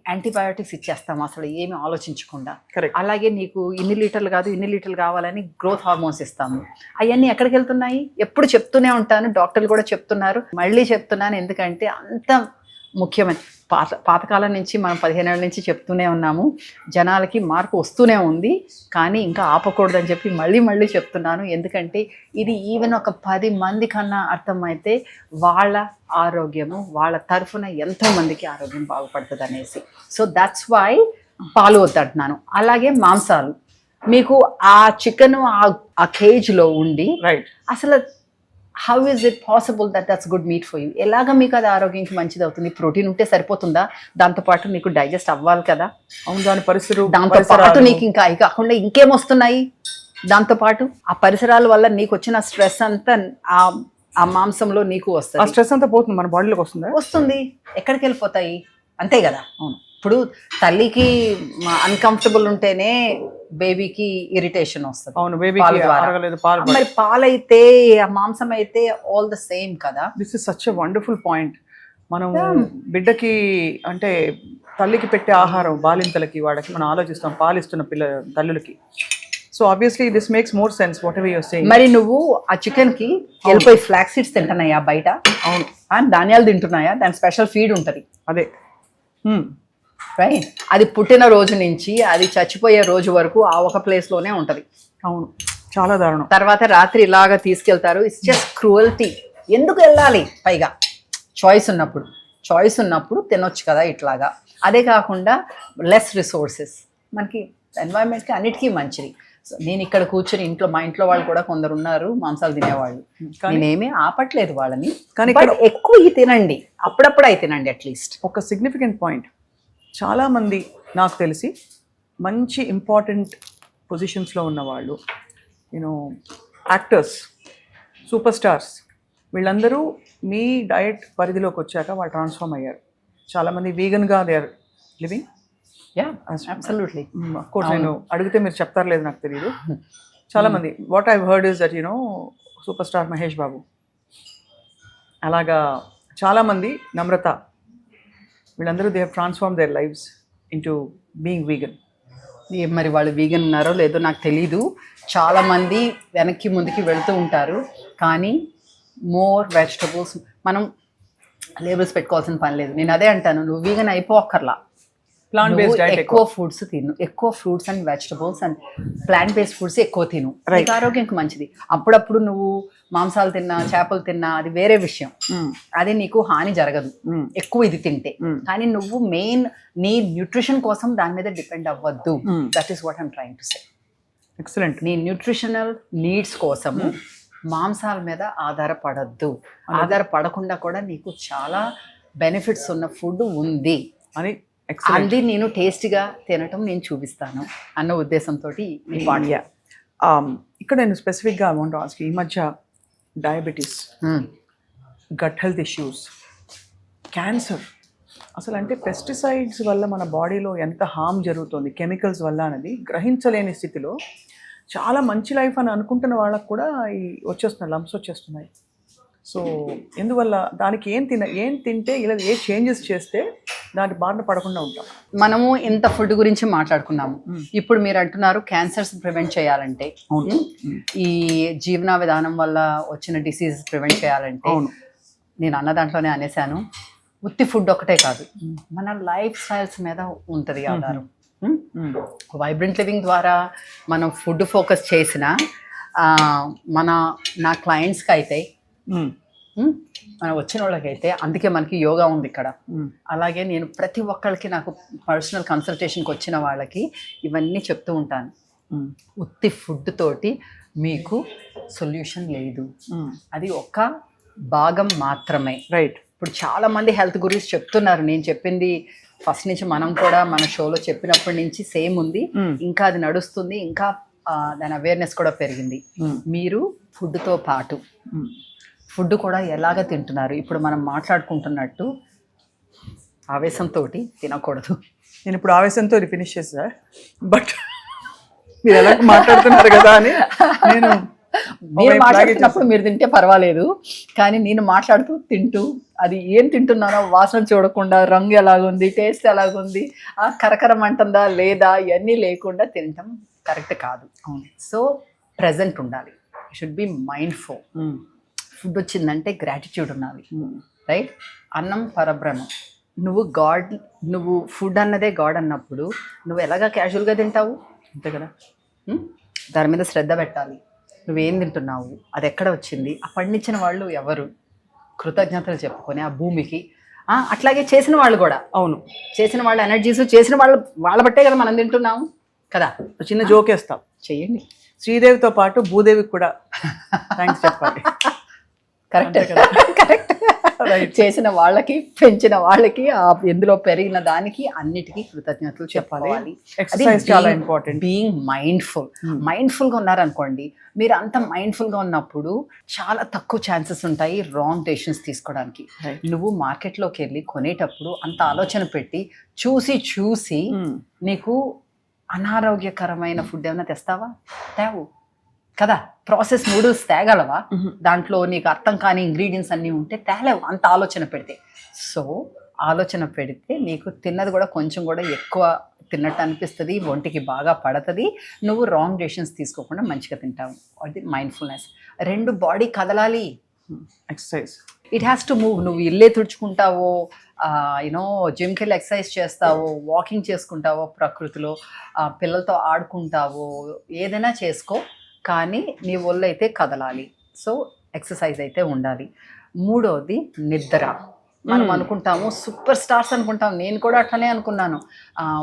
యాంటీబయాటిక్స్ ఇచ్చేస్తాం అసలు ఏమి ఆలోచించకుండా. అలాగే నీకు ఇన్ని లీటర్లు కాదు ఇన్ని లీటర్లు కావాలని గ్రోత్ హార్మోన్స్ ఇస్తాము. అవన్నీ ఎక్కడికి వెళ్తున్నాయి? ఎప్పుడు చెప్తూనే ఉంటాను, డాక్టర్లు కూడా చెప్తున్నారు, మళ్ళీ చెప్తున్నాను, ఎందుకంటే అంత ముఖ్యమైన పాతకాలం నుంచి మనం 15 ఏళ్ళ నుంచి చెప్తూనే ఉన్నాము. జనాలకి మార్పు వస్తూనే ఉంది, కానీ ఇంకా ఆపకూడదని చెప్పి మళ్ళీ చెప్తున్నాను. ఎందుకంటే ఇది ఈవెన్ ఒక 10 మంది కన్నా అర్థమైతే వాళ్ళ ఆరోగ్యము వాళ్ళ తరఫున ఎంతోమందికి ఆరోగ్యం బాగుపడుతుంది అనేసి. సో దట్స్ వై పాలు వద్దంటున్నాను. అలాగే మాంసాలు, మీకు ఆ చికెన్ ఆ కేజ్లో ఉండి అసలు how is it possible that's good meet for you? ఎలాగ మీకు అది ఆరోగ్యానికి మంచిది అవుతుంది? ప్రోటీన్ ఉంటే సరిపోతుందా? దాంతోపాటు నీకు డైజెస్ట్ అవ్వాలి కదా. అవును, దాని పరిస్థితులు, దాంతోపాటు నీకు ఇంకా అవి కాకుండా ఇంకేమొస్తున్నాయి దాంతోపాటు? ఆ పరిసరాల వల్ల నీకు వచ్చిన స్ట్రెస్ అంతా ఆ మాంసంలో నీకు వస్తుంది. ఆ స్ట్రెస్ అంతా పోతుంది, మన బాడీలోకి వస్తుంది. ఎక్కడికి వెళ్ళిపోతాయి? అంతే కదా. అవును, ఇప్పుడు తల్లికి అన్కంఫర్టబుల్ ఉంటేనే బేబీకి ఇరిటేషన్ వస్తుంది. అవును, మరి పాలైతే ఆ మాంసం అయితే ఆల్ ద సేమ్ కదా. This is such a wonderful point. మనం బిడ్డకి అంటే తల్లికి పెట్టే ఆహారం బాలింతలకి వాడికి మనం ఆలోచిస్తాం, పాలిస్తున్న తల్లులకి. So obviously this makes more sense whatever you are saying. మరి నువ్వు ఆ చికెన్ కి వెళ్ళిపోయి ఫ్లాక్స్ సీడ్స్ తింటున్నాయా బయట? అవును. ధాన్యాలు తింటున్నాయా? దాని స్పెషల్ ఫీడ్ ఉంటుంది. అదే రైట్. అది పుట్టిన రోజు నుంచి అది చచ్చిపోయే రోజు వరకు ఆ ఒక ప్లేస్లోనే ఉంటుంది. అవును, చాలా దారుణం. తర్వాత రాత్రి ఇలాగా తీసుకెళ్తారు. It's just cruelty. ఎందుకు వెళ్ళాలి? పైగా చాయిస్ ఉన్నప్పుడు తినొచ్చు కదా ఇట్లాగా. అదే కాకుండా లెస్ రిసోర్సెస్ మనకి ఎన్వైరన్మెంట్కి అన్నిటికీ మంచిది. సో నేను ఇక్కడ కూర్చొని మా ఇంట్లో వాళ్ళు కూడా కొందరు ఉన్నారు మాంసాలు తినేవాళ్ళు, నేనేమీ ఆపట్లేదు వాళ్ళని. కానీ ఎక్కువ తినండి, అప్పుడప్పుడు అయి తినండి అట్లీస్ట్. ఒక సిగ్నిఫికెంట్ పాయింట్, చాలామంది నాకు తెలిసి మంచి ఇంపార్టెంట్ పొజిషన్స్లో ఉన్నవాళ్ళు, యూనో యాక్టర్స్, సూపర్ స్టార్స్, వీళ్ళందరూ మీ డయట్ పరిధిలోకి వచ్చాక వాళ్ళు ట్రాన్స్ఫార్మ్ అయ్యారు. చాలామంది వీగన్గా they are living. Absolutely. Of course నేను అడిగితే మీరు చెప్తారు లేదు నాకు తెలియదు. చాలామంది what I heard is that super star Mahesh Babu, అలాగా చాలామంది, నమ్రత, వీళ్ళందరూ they have transform their lifes into being vegan. మరి వాళ్ళు వీగన్ ఉన్నారో లేదో నాకు తెలీదు. చాలామంది వెనక్కి ముందుకి వెళుతూ ఉంటారు, కానీ మోర్ వెజిటబుల్స్ మనం లేబుల్స్ పెట్టుకోవాల్సిన పని లేదు. నేను అదే అంటాను, నువ్వు వీగన్ అయిపోక్కర్లా, ప్లాంట్ బేస్డ్ డైట్ ఎక్కువ ఫుడ్స్ తిను, ఎక్కువ fruits and vegetables and plant based foods ఎక్కువ తిను, నీకు ఆరోగ్యానికి మంచిది. అప్పుడప్పుడు నువ్వు మాంసాలు తిన్నా చేపలు తిన్నా అది వేరే విషయం, అది నీకు హాని జరగదు ఎక్కువ ఇది తింటే. కానీ నువ్వు మెయిన్ నీ న్యూట్రిషన్ కోసం దాని మీద డిపెండ్ అవ్వద్దు. That is what I'm trying to say. Excellent. నీ న్యూట్రిషనల్ నీడ్స్ కోసం మాంసాల మీద ఆధారపడద్దు. ఆధారపడకుండా కూడా నీకు చాలా బెనిఫిట్స్ ఉన్న ఫుడ్ ఉంది అని అది నేను టేస్ట్గా తినటం నేను చూపిస్తాను అన్న ఉద్దేశంతో ఈ పాట. ఇక్కడ నేను స్పెసిఫిక్గా వాంట్ టు ఆస్క్, ఈ మధ్య diabetes, gut health issues, cancer, అసలు అంటే పెస్టిసైడ్స్ వల్ల మన బాడీలో ఎంత హామ్ జరుగుతుంది కెమికల్స్ వల్ల అనేది గ్రహించలేని స్థితిలో చాలా మంచి లైఫ్ అని అనుకుంటున్న వాళ్ళకు కూడా వచ్చేస్తున్నాయి, లంప్స్ వచ్చేస్తున్నాయి. సో ఎందువల్ల? దానికి ఏం తింటే ఇలా ఏ చేంజెస్ చేస్తే దాని బారిన పడకుండా ఉంటాం? మనము ఇంత ఫుడ్ గురించి మాట్లాడుకున్నాము. ఇప్పుడు మీరు అంటున్నారు క్యాన్సర్స్ ప్రివెంట్ చేయాలంటే, ఈ జీవన విధానం వల్ల వచ్చిన డిసీజెస్ ప్రివెంట్ చేయాలంటే, నేను అన్న దాంట్లోనే అనేసాను, ఉత్తి ఫుడ్ ఒకటే కాదు, మన లైఫ్ స్టైల్స్ మీద ఉంటుంది ఆధారం. వైబ్రెంట్ లివింగ్ ద్వారా మనం ఫుడ్ ఫోకస్ చేసిన నా క్లయింట్స్కి అయితే మనం వచ్చిన వాళ్ళకైతే అందుకే మనకి యోగా ఉంది ఇక్కడ. అలాగే నేను ప్రతి ఒక్కరికి నాకు పర్సనల్ కన్సల్టేషన్కి వచ్చిన వాళ్ళకి ఇవన్నీ చెప్తూ ఉంటాను. ఉత్తి ఫుడ్ తోటి మీకు సొల్యూషన్ లేదు, అది ఒక భాగం మాత్రమే. రైట్. ఇప్పుడు చాలా మంది హెల్త్ గురించి చెప్తున్నారు. నేను చెప్పింది ఫస్ట్ నుంచి మనం కూడా మన షోలో చెప్పినప్పటి నుంచి సేమ్ ఉంది, ఇంకా అది నడుస్తుంది, ఇంకా దాని అవేర్నెస్ కూడా పెరిగింది. మీరు ఫుడ్తో పాటు ఫుడ్ కూడా ఎలాగ తింటున్నారు. ఇప్పుడు మనం మాట్లాడుకుంటున్నట్టు ఆవేశంతో తినకూడదు. నేను ఇప్పుడు ఆవేశంతో ఇది ఫినిష్ చేసా, బట్ మీరు ఎలా మాట్లాడుతున్నారు కదా అని నేను మీరు మాట్లాడుతున్నప్పుడు మీరు తింటే పర్వాలేదు, కానీ నేను మాట్లాడుతూ తింటూ అది ఏం తింటున్నానో వాసన చూడకుండా, రంగు ఎలాగుంది, టేస్ట్ ఎలాగుంది, ఆ కరకరం అంటుందా లేదా, ఇవన్నీ లేకుండా తినటం కరెక్ట్ కాదు. సో ప్రెజెంట్ ఉండాలి, షుడ్ బి మైండ్ఫుల్. ఫుడ్ వచ్చిందంటే గ్రాటిట్యూడ్ ఉండాలి, రైట్? అన్నం పరబ్రహ్మం. నువ్వు ఫుడ్ అన్నదే గాడ్ అన్నప్పుడు నువ్వు ఎలాగా క్యాజువల్గా తింటావు, అంతే కదా. దాని మీద శ్రద్ధ పెట్టాలి. నువ్వేం తింటున్నావు, అది ఎక్కడ వచ్చింది, ఆ పండించిన వాళ్ళు ఎవరు, కృతజ్ఞతలు చెప్పుకొని ఆ భూమికి. అట్లాగే చేసిన వాళ్ళు కూడా, అవును, చేసిన వాళ్ళ ఎనర్జీస్, చేసిన వాళ్ళ బట్టే కదా మనం తింటున్నాము కదా. చిన్న జోకేస్తాం, చెయ్యండి. శ్రీదేవితో పాటు భూదేవికి కూడా థ్యాంక్స్ చెప్పాలి. Correct correct. చేసిన వాళ్ళకి, పెంచిన వాళ్ళకి, ఎందులో పెరిగిన దానికి అన్నిటికీ కృతజ్ఞతలు చెప్పాలి. ఎక్సర్సైజ్ చాలా ఇంపార్టెంట్. బీయింగ్ మైండ్ఫుల్గా ఉన్నారనుకోండి, మీరు అంత మైండ్ఫుల్గా ఉన్నప్పుడు చాలా తక్కువ ఛాన్సెస్ ఉంటాయి రాంగ్ డెసిషన్స్ తీసుకోవడానికి. నువ్వు మార్కెట్లోకి వెళ్ళి కొనేటప్పుడు అంత ఆలోచన పెట్టి చూసి నీకు అనారోగ్యకరమైన ఫుడ్ ఏమైనా తెస్తావా? తేవు కదా. ప్రాసెస్ నూడిల్స్ తేగలవా? దాంట్లో నీకు అర్థం కాని ఇంగ్రీడియంట్స్ అన్నీ ఉంటే తేలేవు, అంత ఆలోచన పెడితే. సో ఆలోచన పెడితే నీకు తిన్నది కూడా కొంచెం కూడా ఎక్కువ తిన్నట్టు అనిపిస్తుంది, ఒంటికి బాగా పడుతుంది, నువ్వు రాంగ్ డెసిషన్స్ తీసుకోకుండా మంచిగా తింటావు. అది మైండ్ఫుల్నెస్. 2 బాడీ కదలాలి, exercise, it has to move. నువ్వు ఇల్లే తుడుచుకుంటావో, జిమ్కి వెళ్ళి ఎక్సర్సైజ్ చేస్తావో, వాకింగ్ చేసుకుంటావో, ప్రకృతిలో పిల్లలతో ఆడుకుంటావో, ఏదైనా చేసుకో, కానీ నీ ఒళ్ళు అయితే కదలాలి. సో ఎక్సర్సైజ్ అయితే ఉండాలి. 3వది నిద్ర. మనం అనుకుంటాము సూపర్ స్టార్స్ అనుకుంటాం, నేను కూడా అట్లనే అనుకున్నాను.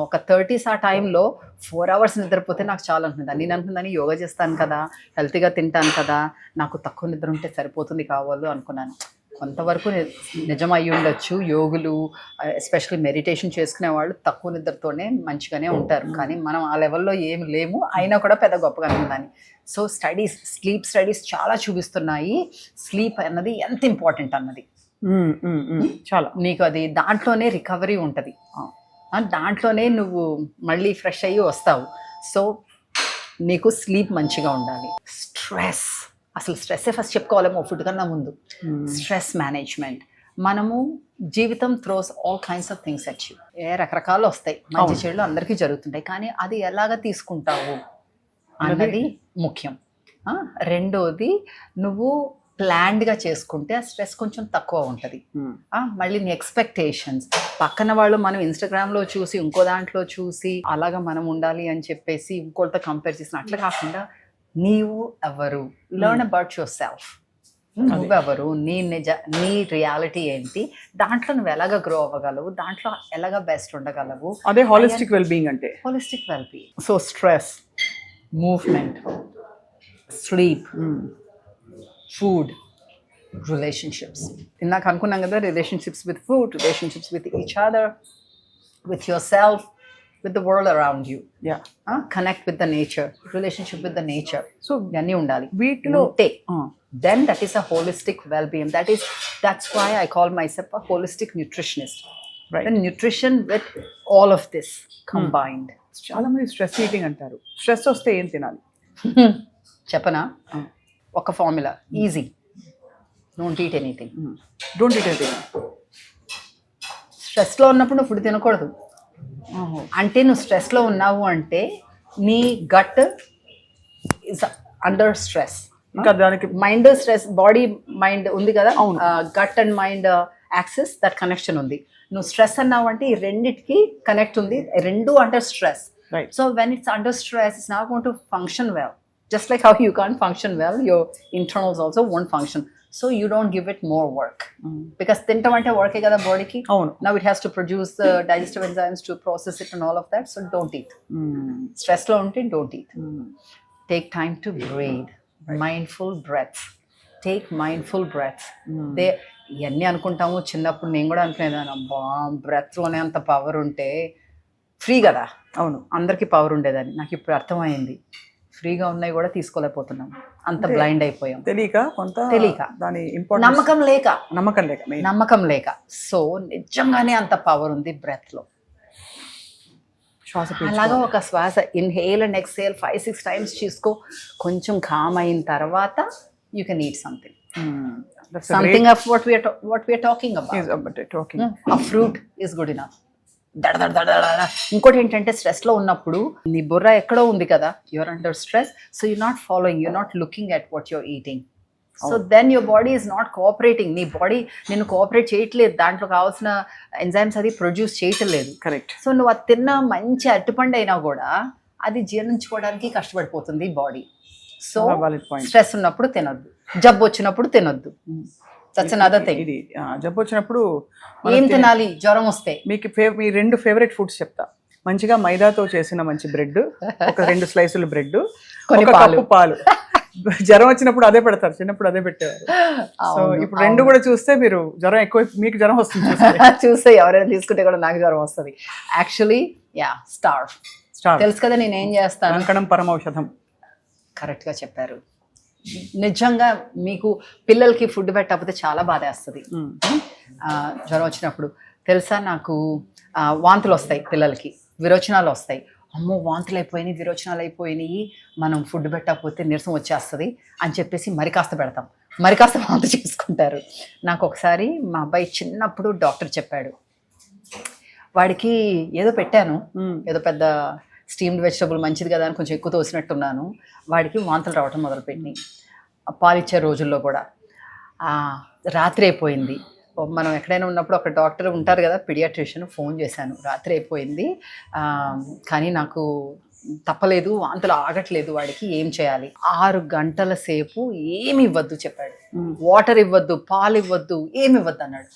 ఒక 30s ఆ టైంలో 4 hours నిద్రపోతే నాకు చాలా అనుకుంటాను. నేను అనుకున్నాను యోగా చేస్తాను కదా, హెల్తీగా తింటాను కదా, నాకు తక్కువ నిద్ర ఉంటే సరిపోతుంది కావాలి అనుకున్నాను. కొంతవరకు నిజం అయ్యి ఉండొచ్చు. యోగులు ఎస్పెషల్లీ మెడిటేషన్ చేసుకునే వాళ్ళు తక్కువ నిద్రతోనే మంచిగానే ఉంటారు, కానీ మనం ఆ లెవెల్లో ఏమి లేము, అయినా కూడా పెద్ద గొప్పగా అనుకుందాన్ని. సో స్లీప్ స్టడీస్ చాలా చూపిస్తున్నాయి స్లీప్ అన్నది ఎంత ఇంపార్టెంట్ అన్నది. చాలా నీకు అది దాంట్లోనే రికవరీ ఉంటుంది, దాంట్లోనే నువ్వు మళ్ళీ ఫ్రెష్ అయ్యి వస్తావు. సో నీకు స్లీప్ మంచిగా ఉండాలి. అసలు స్ట్రెస్సే ఫస్ట్ చెప్పుకోవాలేమో ఫుడ్ కన్నా ముందు. Stress management. మనము జీవితం throws all kinds of things at you. రకరకాలు వస్తాయి, మంచి చెడులు అందరికీ జరుగుతుంటాయి, కానీ అది ఎలాగ తీసుకుంటావు అన్నది ముఖ్యం. 2వది నువ్వు ప్లాన్డ్గా చేసుకుంటే ఆ స్ట్రెస్ కొంచెం తక్కువ ఉంటుంది. మళ్ళీ నీ ఎక్స్పెక్టేషన్స్, పక్కన వాళ్ళు మనం ఇన్స్టాగ్రామ్లో చూసి ఇంకో దాంట్లో చూసి అలాగా మనం ఉండాలి అని చెప్పేసి ఇంకోటితో కంపేర్ చేసిన అట్లా కాకుండా నీవు ఎవరు, లెర్న్ అబౌట్ యువర్ సెల్ఫ్. నువ్వెవరు, నీ రియాలిటీ ఏంటి, దాంట్లో నువ్వు ఎలాగ గ్రో అవ్వగలవు, దాంట్లో ఎలాగ బెస్ట్ ఉండగలవు. అదే హోలిస్టిక్ వెల్బీయింగ్ అంటే. Holistic wellbeing. So stress, movement, sleep, food, relationships. ఇందాక అనుకున్నాం కదా, relationships with food, relationships with each other, with your self, with the world around you. Connect with the nature, relationship with the nature. So ivanni undali veetlo then that is a holistic well-being. That's why I call myself a holistic nutritionist, right? The nutrition with all of this combined. చాలా మంది stress eating అంటారు. Stress వస్తే ఏం తినాలి చెప్పనా? ఒక formula, easy. Don't eat anything. స్ట్రెస్లో ఉన్నప్పుడు నువ్వు ఫుడ్ తినకూడదు. అంటే నువ్వు స్ట్రెస్లో ఉన్నావు అంటే నీ గట్ ఇస్ అండర్ స్ట్రెస్. ఇంకా దానికి మైండ్ స్ట్రెస్, బాడీ మైండ్ ఉంది కదా, gut and mind axis, that connection ఉంది. నువ్వు స్ట్రెస్ అన్నావు అంటే ఈ రెండిటికి కనెక్ట్ ఉంది, రెండు under stress. Right. So when it's under stress, it's not going to function well. Just like how you can't function well, your internals also won't function. So you don't give it more work. Because తింటాం అంటే వర్కే కదా బాడీకి. అవును. Now it has to produce the digestive enzymes to process it and all of that. So don't eat. Stress లో ఉంటే don't eat. Take time to breathe. Mindful breaths. Take mindful breaths. ఇవన్నీ అనుకుంటాము. చిన్నప్పుడు నేను కూడా అనుకునేదాన్ని, అబ్బా బ్రెత్లోనే అంత పవర్ ఉంటే ఫ్రీ కదా. అవును, అందరికీ పవర్ ఉండేదని. నాకు ఇప్పుడు అర్థమైంది, ఫ్రీగా ఉన్నాయి కూడా తీసుకోలేకపోతున్నాం, అంత బ్లైండ్ అయిపోయాం. తెలియక దాని నమ్మకం లేక నమ్మకం లేక. సో నిజంగానే అంత పవర్ ఉంది బ్రెత్ లో. శ్వాస అలాగా ఒక శ్వాస ఇన్హేల్ అండ్ ఎక్స్హేల్ 5-6 టైమ్స్ తీసుకో. కొంచెం కామ్ అయిన తర్వాత you can eat something of what we're talking about. ఆ ఫ్రూట్ ఈస్ గుడ్ ఇనఫ్. ఇంకోటి ఏంటంటే స్ట్రెస్ లో ఉన్నప్పుడు నీ బుర్ర ఎక్కడో ఉంది కదా, you're under stress. So you not following, you're not looking at what you're eating. So then your body is not cooperating. నీ బాడీ నిన్ను కోఆపరేట్ చేయట్లేదు, దాంట్లో కావాల్సిన ఎంజైమ్స్ అది ప్రొడ్యూస్ చేయటం లేదు. కరెక్ట్. సో నువ్వు అది తిన్న మంచి అరటిపండు అయినా కూడా అది జీర్ణించుకోవడానికి కష్టపడిపోతుంది బాడీ. సో స్ట్రెస్ ఉన్నప్పుడు తినొద్దు, జబ్బు వచ్చినప్పుడు తినొద్దు. That's another thing. ఇది జబ్బు వచ్చినప్పుడు ఏం తినాలి? జ్వరం వస్తే మీకు మీ 2 ఫేవరెట్ ఫుడ్స్ చెప్తా. మంచిగా మైదాతో చేసిన మంచి బ్రెడ్, ఒక 2 స్లైసులు బ్రెడ్, ఒక కప్పు పాలు. జ్వరం వచ్చినప్పుడు అదే పెడతారు, చిన్నప్పుడు అదే పెట్టేవారు. సో ఇప్పుడు 2 కూడా చూస్తే మీరు జ్వరం ఎక్కువ, మీకు జ్వరం వస్తుంది చూస్తే ఎవరైనా తీసుకుంటే కూడా నాకు జ్వరం వస్తుంది. యాక్చువల్లీ స్టార్ తెలుసు కదా నేను ఏం చేస్తాను. అంకణం పరమౌషధం. కరెక్ట్గా చెప్పారు. నిజంగా మీకు పిల్లలకి ఫుడ్ పెట్టకపోతే చాలా బాధ వేస్తుంది. జ్వరం వచ్చినప్పుడు తెలుసా, నాకు వాంతులు వస్తాయి, పిల్లలకి విరోచనాలు వస్తాయి. అమ్మో వాంతులు అయిపోయినాయి, విరోచనాలు అయిపోయినాయి, మనం ఫుడ్ పెట్టకపోతే నీరసం వచ్చేస్తుంది అని చెప్పేసి మరి కాస్త పెడతాం, మరి కాస్త వాంతు చేసుకుంటారు. నాకు ఒకసారి మా అబ్బాయి చిన్నప్పుడు డాక్టర్ చెప్పాడు, వాడికి ఏదో పెట్టాను, ఏదో పెద్ద స్టీమ్డ్ వెజిటబుల్ మంచిది కదా అని కొంచెం ఎక్కువ తోసినట్టున్నాను. వాడికి వాంతులు రావటం మొదలుపెట్టినాయి. పాలిచ్చే రోజుల్లో కూడా. రాత్రి అయిపోయింది, మనం ఎక్కడైనా ఉన్నప్పుడు ఒక డాక్టర్ ఉంటారు కదా, పీడియాట్రిషియన్, ఫోన్ చేశాను. రాత్రి అయిపోయింది కానీ నాకు తప్పలేదు, వాంతులు ఆగట్లేదు, వాడికి ఏం చేయాలి? 6 గంటల సేపు ఏమి ఇవ్వద్దు చెప్పాడు. వాటర్ ఇవ్వద్దు, పాలు ఇవ్వద్దు, ఏమి ఇవ్వద్దు అన్నాడు.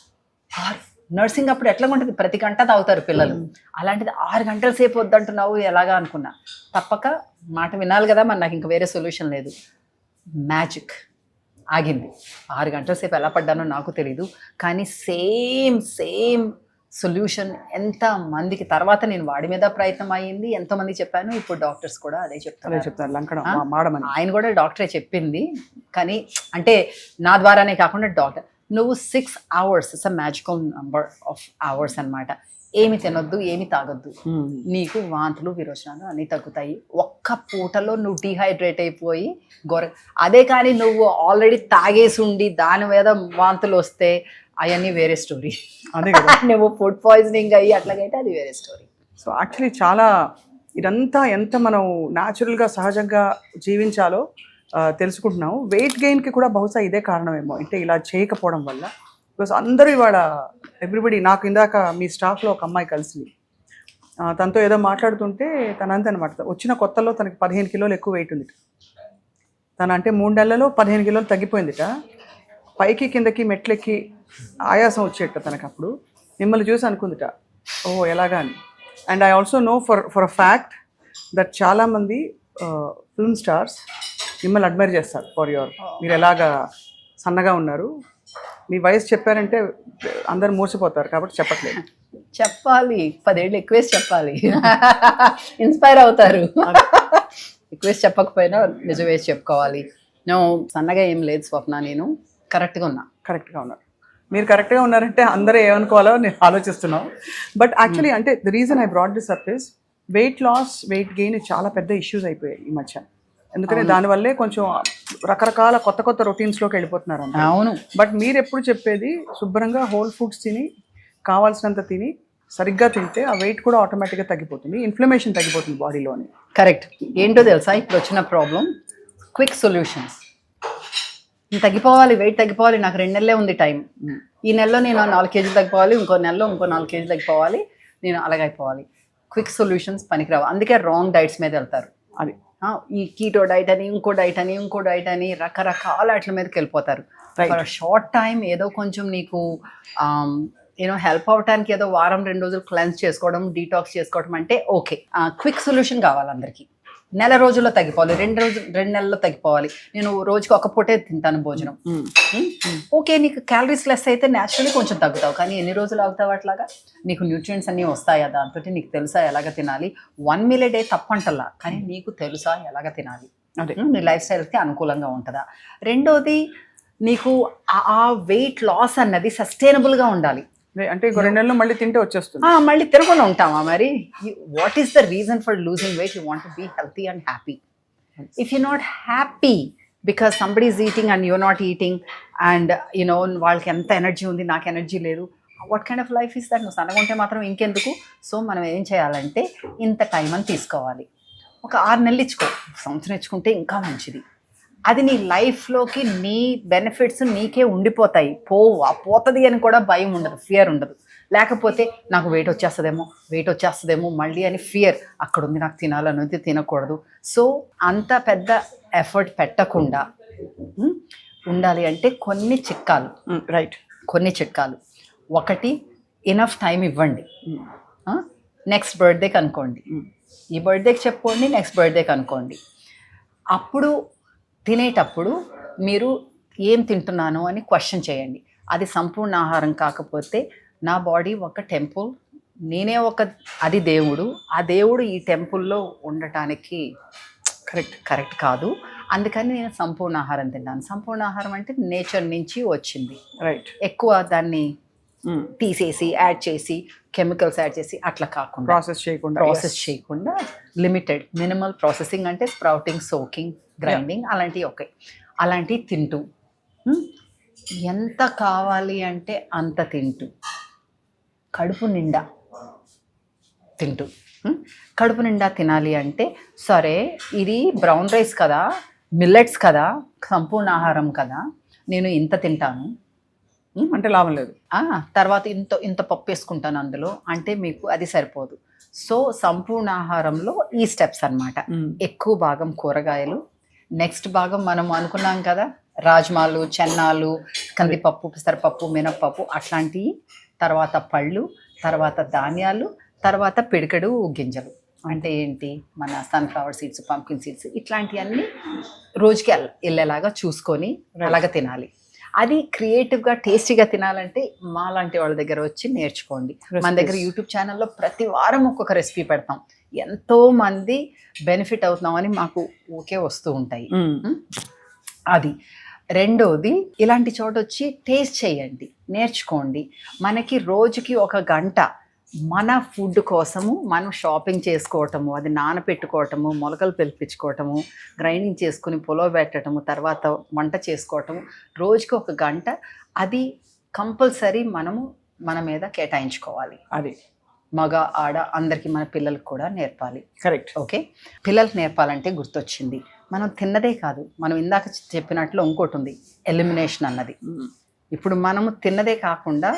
నర్సింగ్ అప్పుడు ఎట్లా ఉంటుంది, ప్రతి గంట తాగుతారు పిల్లలు, అలాంటిది 6 గంటల సేపు వద్దంటున్నావు ఎలాగా అనుకున్నా. తప్పక మాట వినాలి కదా, మరి నాకు ఇంకా వేరే సొల్యూషన్ లేదు. మ్యాజిక్ ఆగింది. 6 గంటల సేపు ఎలా పడ్డానో నాకు తెలీదు, కానీ సేమ్ సొల్యూషన్ ఎంత మందికి. తర్వాత నేను వాడి మీద ప్రయత్నం అయ్యింది, ఎంతోమంది చెప్పాను. ఇప్పుడు డాక్టర్స్ కూడా అదే చెప్తారు. ఆయన కూడా డాక్టరే చెప్పింది, కానీ అంటే నా ద్వారానే కాకుండా డాక్టర్. నువ్వు 6 hours, it's a magical number of hours అన్నమాట. ఏమి తినొద్దు, ఏమి తాగొద్దు, నీకు వాంతులు విరోచనాలు అన్నీ తగ్గుతాయి. ఒక్క పూటలో నువ్వు డీహైడ్రేట్ అయిపోయి అదే కానీ నువ్వు ఆల్రెడీ తాగేసి ఉండి దాని మీద వాంతులు వస్తే అవన్నీ వేరే స్టోరీ. అదే కదా, నువ్వు ఫుడ్ పాయిజనింగ్ అయ్యి అట్లాగైతే అది వేరే స్టోరీ. సో యాక్చువల్లీ చాలా ఇదంతా ఎంత మనం న్యాచురల్గా సహజంగా జీవించాలో తెలుసుకుంటున్నాము. వెయిట్ గెయిన్కి కూడా బహుశా ఇదే కారణమేమో, అంటే ఇలా చేయకపోవడం వల్ల. బికాస్ అందరూ ఇవాళ ఎవ్రీబడి, నాకు ఇందాక మీ స్టాఫ్లో ఒక అమ్మాయి కలిసి తనతో ఏదో మాట్లాడుతుంటే తనంతే అనమాట, వచ్చిన కొత్తలో తనకి 15 కిలోలు ఎక్కువ వెయిట్ ఉంది. తను అంటే 3 నెలలలో 15 కిలోలు తగ్గిపోయిందిట. పైకి కిందకి మెట్లెక్కి ఆయాసం వచ్చేట తనకు. అప్పుడు మిమ్మల్ని చూసి అనుకుందిట, ఓహో ఎలాగా అని. And I also know for a fact that చాలామంది ఫిల్మ్ స్టార్స్ మిమ్మల్ని అడ్మైర్ చేస్తారు ఫర్ యువర్, మీరు ఎలాగా సన్నగా ఉన్నారు. మీ వయసు చెప్పారంటే అందరు మూసిపోతారు, కాబట్టి చెప్పట్లేదు. చెప్పాలి, 10 ఏళ్ళు ఎక్కువేసి చెప్పాలి, ఇన్స్పైర్ అవుతారు. ఎక్కువేసి చెప్పకపోయినా నిజం వేసి చెప్పుకోవాలి. నేను సన్నగా ఏం లేదు స్వప్న, నేను కరెక్ట్గా ఉన్నారు. మీరు కరెక్ట్గా ఉన్నారంటే అందరూ ఏమనుకోవాలో నేను ఆలోచిస్తున్నాను. బట్ యాక్చువల్లీ అంటే the reason I brought this up is weight loss, weight gain చాలా పెద్ద ఇష్యూస్ అయిపోయాయి ఈ మధ్య. ఎందుకంటే దానివల్లే కొంచెం రకరకాల కొత్త రొటీన్స్లోకి వెళ్ళిపోతున్నారు. అవును. బట్ మీరు ఎప్పుడు చెప్పేది శుభ్రంగా హోల్ ఫుడ్స్ తిని, కావాల్సినంత తిని, సరిగ్గా తింటే ఆ వెయిట్ కూడా ఆటోమేటిక్గా తగ్గిపోతుంది, ఇన్ఫ్లమేషన్ తగ్గిపోతుంది బాడీలోని. కరెక్ట్. ఏంటో తెలుసా ఇప్పుడు వచ్చిన ప్రాబ్లం? Quick solutions. నేను తగ్గిపోవాలి, వెయిట్ తగ్గిపోవాలి, నాకు 2 నెలలే ఉంది టైం. ఈ నెలలో నేను 4 కేజీలు తగ్గిపోవాలి, ఇంకో నెలలో ఇంకో 4 కేజీలు తగ్గిపోవాలి, నేను అలాగైపోవాలి. క్విక్ సొల్యూషన్స్ పనికిరావు. అందుకే రాంగ్ డైట్స్ మీద వెళ్తారు. అది ఈ కీటో డైట్ అని, ఇంకో డైట్ అని రకరకాల వాటి మీదకి వెళ్ళిపోతారు. ఫర్ షార్ట్ టైం ఏదో కొంచెం నీకు హెల్ప్ అవడానికి ఏదో వారం 2 రోజులు క్లెన్స్ చేసుకోవడం, డీటాక్స్ చేసుకోవడం అంటే ఓకే. క్విక్ సొల్యూషన్ కావాలి అందరికీ. నెల రోజుల్లో తగ్గిపోవాలి, 2 నెలల్లో తగ్గిపోవాలి, నేను రోజుకి ఒక పూటే తింటాను భోజనం. ఓకే, నీకు క్యాలరీస్ లెస్ అయితే న్యాచురల్లీ కొంచెం తగ్గుతావు, కానీ ఎన్ని రోజులు అవుతావు అట్లాగా? నీకు న్యూట్రియంట్స్ అన్నీ వస్తాయా దాంతో? నీకు తెలుసా ఎలాగ తినాలి? 1 మీల్ ఏ డే తప్పంటల్లా, కానీ నీకు తెలుసా ఎలాగ తినాలి? నీ లైఫ్ స్టైల్కి అనుకూలంగా ఉంటుందా? రెండోది, నీకు ఆ వెయిట్ లాస్ అన్నది సస్టైనబుల్గా ఉండాలి. అంటే 2 నెలలు మళ్ళీ తింటే వచ్చేస్తుంది. మళ్ళీ తినకుండా ఉంటామా మరి? What is the reason for losing weight? You want to be healthy and happy. If you not happy because somebody is eating and you're not eating and వాళ్ళకి ఎంత ఎనర్జీ ఉంది, నాకు ఎనర్జీ లేదు, what kind of life is that? నువ్వు సన్నగా ఉంటే మాత్రం ఇంకెందుకు? సో మనం ఏం చేయాలంటే ఇంత టైం అని తీసుకోవాలి. ఒక 6 నెలలు ఇచ్చుకో, సంవత్సరం ఇచ్చుకుంటే ఇంకా మంచిది. అది నీ లైఫ్లోకి నీ బెనిఫిట్స్ నీకే ఉండిపోతాయి. పోతుంది అని కూడా భయం ఉండదు, ఫియర్ ఉండదు. లేకపోతే నాకు వెయిట్ వచ్చేస్తుందేమో మళ్ళీ అని ఫియర్ అక్కడ ఉంది, నాకు తినాలనేది తినకూడదు. సో అంత పెద్ద ఎఫర్ట్ పెట్టకుండా ఉండాలి అంటే కొన్ని చిట్కాలు. రైట్, కొన్ని చిట్కాలు. ఒకటి, ఇనఫ్ టైం ఇవ్వండి. నెక్స్ట్ బర్త్డేకి అనుకోండి, ఈ బర్త్డేకి చెప్పుకోండి, నెక్స్ట్ బర్త్డేకి అనుకోండి. అప్పుడు తినేటప్పుడు మీరు ఏం తింటున్నాను అని క్వశ్చన్ చేయండి. అది సంపూర్ణ ఆహారం కాకపోతే, నా బాడీ ఒక టెంపుల్, నేనే అది దేవుడు, ఆ దేవుడు ఈ టెంపుల్లో ఉండటానికి కరెక్ట్ కాదు, అందుకని నేను సంపూర్ణ ఆహారం తిన్నాను. సంపూర్ణ ఆహారం అంటే నేచర్ నుంచి వచ్చింది. రైట్. ఎక్కువ దాన్ని తీసేసి యాడ్ చేసి కెమికల్స్ యాడ్ చేసి అట్లా కాకుండా, ప్రాసెస్ చేయకుండా లిమిటెడ్ మినిమల్ ప్రాసెసింగ్, అంటే స్ప్రౌటింగ్, సోకింగ్, గ్రైండింగ్ అలాంటివి. ఓకే, అలాంటివి తింటూ ఎంత కావాలి అంటే అంత తింటూ, కడుపు నిండా తింటూ. కడుపు నిండా తినాలి అంటే, సరే ఇది బ్రౌన్ రైస్ కదా, మిల్లెట్స్ కదా, సంపూర్ణ ఆహారం కదా, నేను ఇంత తింటాను అంటే లాభం లేదు. తర్వాత ఇంత పప్పు వేసుకుంటాను అందులో అంటే మీకు అది సరిపోదు. సో సంపూర్ణ ఆహారంలో ఈ స్టెప్స్ అన్నమాట. ఎక్కువ భాగం కూరగాయలు, నెక్స్ట్ భాగం మనం అనుకున్నాం కదా రాజ్మాలు, చెన్నాలు, కందిపప్పు, పెసరపప్పు, మినప్పప్పు అట్లాంటివి, తర్వాత పళ్ళు, తర్వాత ధాన్యాలు, తర్వాత పిడికెడు గింజలు. అంటే ఏంటి, మన సన్ఫ్లవర్ సీడ్స్, పంకిన్ సీడ్స్, ఇట్లాంటివన్నీ రోజుకి వెళ్ళేలాగా చూసుకొని అలాగ తినాలి. అది క్రియేటివ్గా టేస్టీగా తినాలంటే మా లాంటి వాళ్ళ దగ్గర వచ్చి నేర్చుకోండి. మన దగ్గర యూట్యూబ్ ఛానల్లో ప్రతి వారం ఒక్కొక్క రెసిపీ పెడతాం, ఎంతో మంది బెనిఫిట్ అవుతున్నామని మాకు ఓకే వస్తూ ఉంటాయి. అది. రెండోది, ఇలాంటి చోట వచ్చి టేస్ట్ చేయండి, నేర్చుకోండి. మనకి రోజుకి 1 గంట మన ఫుడ్ కోసము మనం షాపింగ్ చేసుకోవటము, అది నానపెట్టుకోవటము, మొలకలు పిలిపించుకోవటము, గ్రైండింగ్ చేసుకుని పులవబెట్టడము, తర్వాత వంట చేసుకోవటము, రోజుకి 1 గంట అది కంపల్సరీ మనము మన మీద కేటాయించుకోవాలి. అది మగ ఆడ అందరికీ, మన పిల్లలకు కూడా నేర్పాలి. కరెక్ట్. ఓకే, పిల్లలకు నేర్పాలంటే గుర్తొచ్చింది, మనం తిన్నదే కాదు, మనం ఇందాక చెప్పినట్లు ఇంకోటి ఉంది, ఎలిమినేషన్ అన్నది. ఇప్పుడు మనము తిన్నదే కాకుండా,